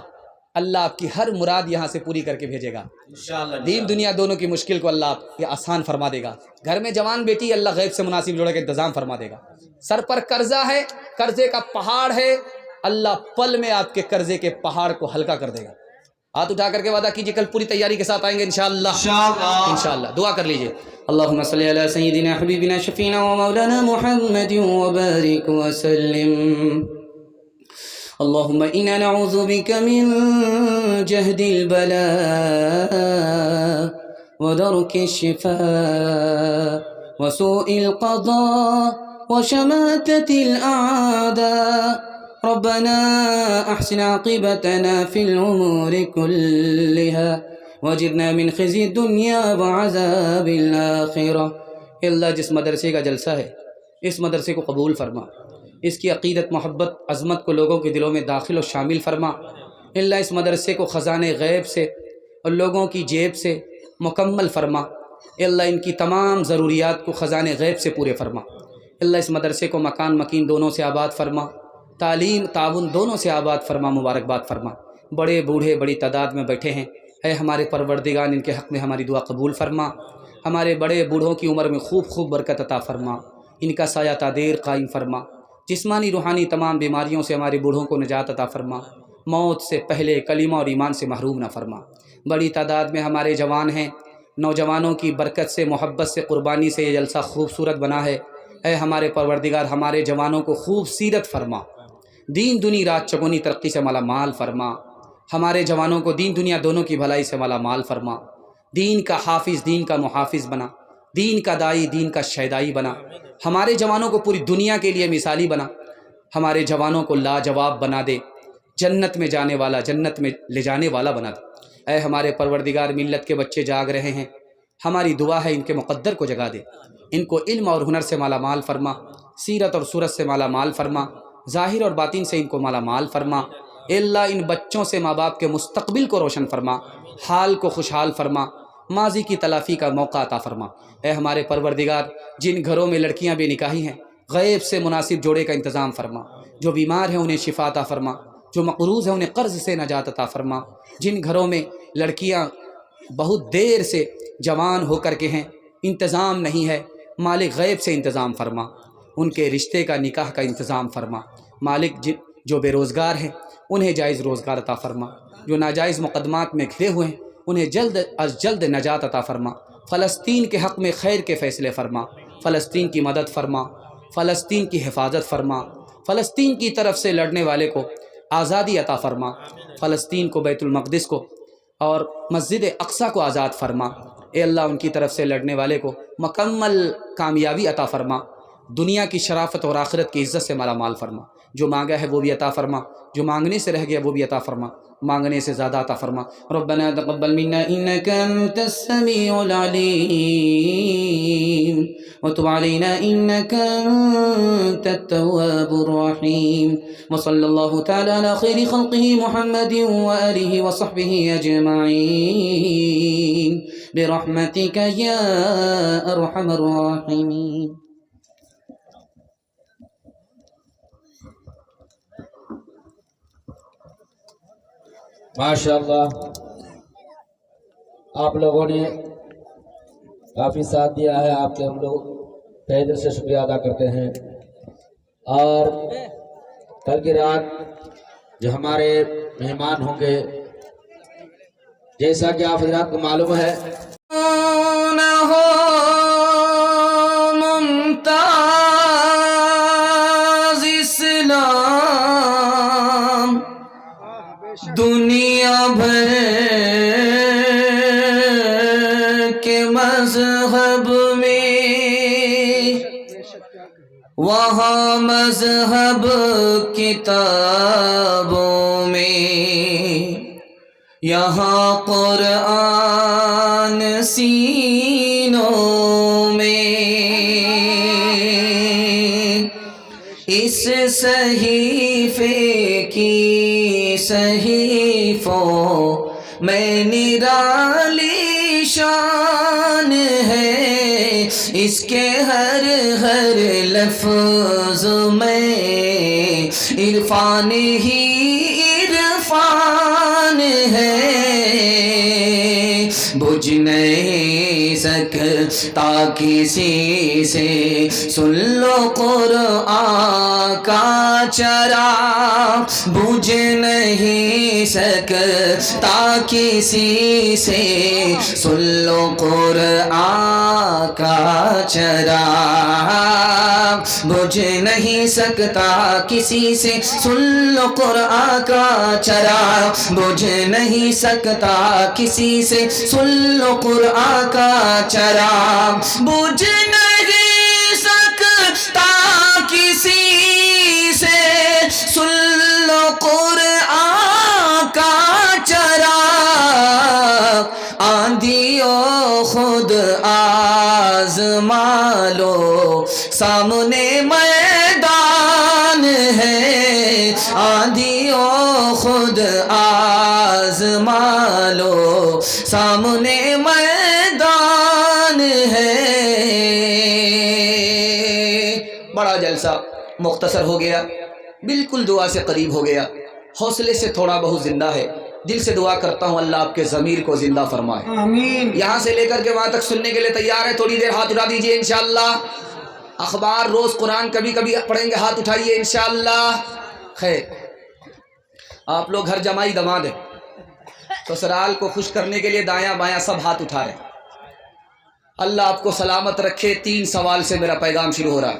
اللہ آپ کی ہر مراد یہاں سے پوری کر کے بھیجے گا انشاءاللہ۔ دین دنیا دونوں کی مشکل کو اللہ آپ کے آسان فرما دے گا۔ گھر میں جوان بیٹی، اللہ غیب سے مناسب جوڑے کا انتظام فرما دے گا۔ سر پر قرضہ ہے، قرضے کا پہاڑ ہے، اللہ پل میں آپ کے قرضے کے پہاڑ کو ہلکا کر دے گا۔ ہاتھ اٹھا کر کے وعدہ کیجیے کل پوری تیاری کے ساتھ آئیں گے انشاءاللہ۔ انشاءاللہ دعا کر لیجیے۔ اللہم صلی علی سیدنا حبیبنا شفینا و مولانا محمد وبارک وسلم۔ اللہم انا نعوذ بک من جہد البلاء ودرک الشفاء وسوء القضاء وشماتة الأعداء، ربنا احسن عاقبتنا في الأمور كلها واجرنا من خزي الدنيا وعذاب الآخرة۔ اللہ جس مدرسے کا جلسہ ہے اس مدرسے کو قبول فرما، اس کی عقیدت، محبت، عظمت کو لوگوں کے دلوں میں داخل و شامل فرما۔ اللہ اس مدرسے کو خزانے غیب سے اور لوگوں کی جیب سے مکمل فرما۔ اللہ ان کی تمام ضروریات کو خزانے غیب سے پورے فرما۔ اللہ اس مدرسے کو مکان مکین دونوں سے آباد فرما، تعلیم تعاون دونوں سے آباد فرما، مبارکباد فرما۔ بڑے بوڑھے بڑی تعداد میں بیٹھے ہیں، اے ہمارے پروردگار ان کے حق میں ہماری دعا قبول فرما۔ ہمارے بڑے بوڑھوں کی عمر میں خوب خوب برکت عطا فرما، ان کا سایہ تا دیر قائم فرما۔ جسمانی روحانی تمام بیماریوں سے ہمارے بوڑھوں کو نجات عطا فرما، موت سے پہلے کلمہ اور ایمان سے محروم نہ فرما۔ بڑی تعداد میں ہمارے جوان ہیں، نوجوانوں کی برکت سے، محبت سے، قربانی سے یہ جلسہ خوبصورت بنا ہے۔ اے ہمارے پروردگار ہمارے جوانوں کو خوب سیرت فرما، دین دنی رات چگونی ترقی سے مالا مال فرما، ہمارے جوانوں کو دین دنیا دونوں کی بھلائی سے مالا مال فرما، دین کا حافظ دین کا محافظ بنا، دین کا دائی دین کا شیدائی بنا، ہمارے جوانوں کو پوری دنیا کے لیے مثالی بنا، ہمارے جوانوں کو لاجواب بنا دے، جنت میں جانے والا جنت میں لے جانے والا بنا دے۔ اے ہمارے پروردگار ملت کے بچے جاگ رہے ہیں، ہماری دعا ہے ان کے مقدر کو جگا دے، ان کو علم اور ہنر سے مالا مال فرما، سیرت اور صورت سے مالا مال فرما، ظاہر اور باطن سے ان کو مالا مال فرما۔ اے اللہ ان بچوں سے ماں باپ کے مستقبل کو روشن فرما، حال کو خوشحال فرما، ماضی کی تلافی کا موقع عطا فرما۔ اے ہمارے پروردگار جن گھروں میں لڑکیاں بے نکاحی ہیں غیب سے مناسب جوڑے کا انتظام فرما، جو بیمار ہیں انہیں شفا عطا فرما، جو مقروض ہیں انہیں قرض سے نجات عطا فرما، جن گھروں میں لڑکیاں بہت دیر سے جوان ہو کر کے ہیں انتظام نہیں ہے، مالک غیب سے انتظام فرما، ان کے رشتے کا نکاح کا انتظام فرما، مالک جو بے روزگار ہیں انہیں جائز روزگار عطا فرما، جو ناجائز مقدمات میں گھرے ہوئے ہیں انہیں جلد از جلد نجات عطا فرما، فلسطین کے حق میں خیر کے فیصلے فرما، فلسطین کی مدد فرما، فلسطین کی حفاظت فرما، فلسطین کی طرف سے لڑنے والے کو آزادی عطا فرما، فلسطین کو بیت المقدس کو اور مسجد اقصیٰ کو آزاد فرما۔ اے اللہ ان کی طرف سے لڑنے والے کو مکمل کامیابی عطا فرما، دنیا کی شرافت اور آخرت کی عزت سے مالا مال فرما، جو مانگا ہے وہ بھی عطا فرما، جو مانگنے سے رہ گیا وہ بھی عطا فرما، مانگنے سے زیادہ عطا فرما۔ ربنا تقبل منا انك انت السميع العليم وتب علينا انك انت التواب الرحيم وصلى الله تعالى على خير خلقه محمد وآله وصحبه اجمعين برحمتك يا ارحم الراحمين۔ ماشاءاللہ آپ لوگوں نے کافی ساتھ دیا ہے، آپ کے ہم لوگ تہہ دل سے شکریہ ادا کرتے ہیں۔ اور کل کی رات جو ہمارے مہمان ہوں گے جیسا کہ آپ حضرات کو معلوم ہے ممتاز اسلام دنیا بھر کے مذہب میں، وہاں مذہب کتابوں میں، یہاں قرآن سینوں میں، اس صحیفے کی صحیفوں میں نرالی شان ہے، اس کے ہر ہر لفظ میں عرفان ہی عرفان ہے، بجھ نہیں سکتا کسی سے سن لو قرآن کا چراغ، بجھ نہیں سکتا کسی سے سن لو قرآن کا چراغ، بجھ نہیں سکتا کسی سے سن لو قرآن کا چراغ، بجھ نہیں سکتا کسی سے سن لو قرآن کا چراغ، بجھ نہیں سکتا کسی سے سن لو قرآن کا چراغ، آندھیوں خود آزما لو سامنے میدان ہے، آندھیوں خود آزما لو سامنے میدان ہے۔ بڑا جلسہ مختصر ہو گیا، بالکل دعا سے قریب ہو گیا، حوصلے سے تھوڑا بہت زندہ ہے، دل سے دعا کرتا ہوں اللہ آپ کے ضمیر کو زندہ فرمائے، آمین۔ یہاں سے لے کر کے وہاں تک سننے کے لیے تیار ہے؟ تھوڑی دیر ہاتھ اٹھا دیجئے انشاءاللہ۔ اخبار روز قرآن کبھی کبھی پڑھیں گے، ہاتھ اٹھائیے انشاءاللہ۔ خیر، آپ لوگ گھر جمائی دماد ہیں، سسرال کو خوش کرنے کے لیے دایاں بایاں سب ہاتھ اٹھا رہے ہیں۔ اللہ آپ کو سلامت رکھے۔ 3 سوال سے میرا پیغام شروع ہو رہا ہے۔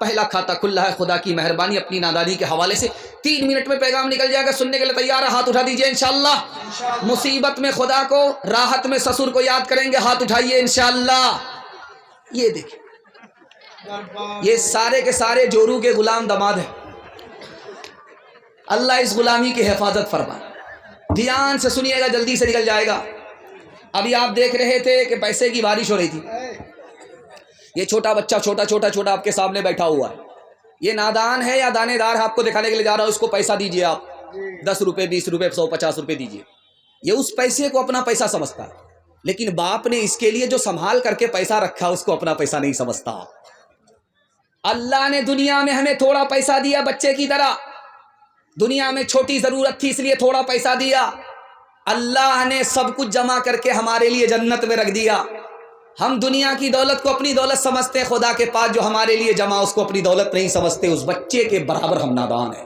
پہلا کھاتا کھلا ہے، خدا کی مہربانی اپنی نادانی کے حوالے سے 3 منٹ میں پیغام نکل جائے گا، سننے کے لیے تیار ہے؟ ہاتھ اٹھا دیجئے انشاءاللہ۔ مصیبت میں خدا کو، راحت میں سسر کو یاد کریں گے، ہاتھ اٹھائیے انشاءاللہ۔ یہ دیکھیں، یہ سارے کے سارے جورو کے غلام داماد ہیں، اللہ اس غلامی کی حفاظت فرمائے۔ دھیان سے سنیے گا، جلدی سے نکل جائے گا۔ ابھی آپ دیکھ رہے تھے کہ پیسے کی بارش ہو رہی تھی، یہ چھوٹا بچہ چھوٹا آپ کے سامنے بیٹھا ہوا ہے، یہ نادان ہے یا دانے دار ہے آپ کو دکھانے کے لیے جا رہا ہوں۔ اس کو پیسہ دیجئے، آپ 10 روپے 20 روپے 100 50 روپے دیجئے، یہ اس پیسے کو اپنا پیسہ سمجھتا ہے، لیکن باپ نے اس کے لیے جو سنبھال کر کے پیسہ رکھا اس کو اپنا پیسہ نہیں سمجھتا۔ اللہ نے دنیا میں ہمیں تھوڑا پیسہ دیا، بچے کی طرح، دنیا میں چھوٹی ضرورت تھی اس لیے تھوڑا پیسہ دیا، اللہ نے سب کچھ جمع کر کے ہمارے لیے جنت میں رکھ دیا۔ ہم دنیا کی دولت کو اپنی دولت سمجھتے، خدا کے پاس جو ہمارے لیے جمع اس کو اپنی دولت نہیں سمجھتے۔ اس بچے کے برابر ہم نادان ہیں۔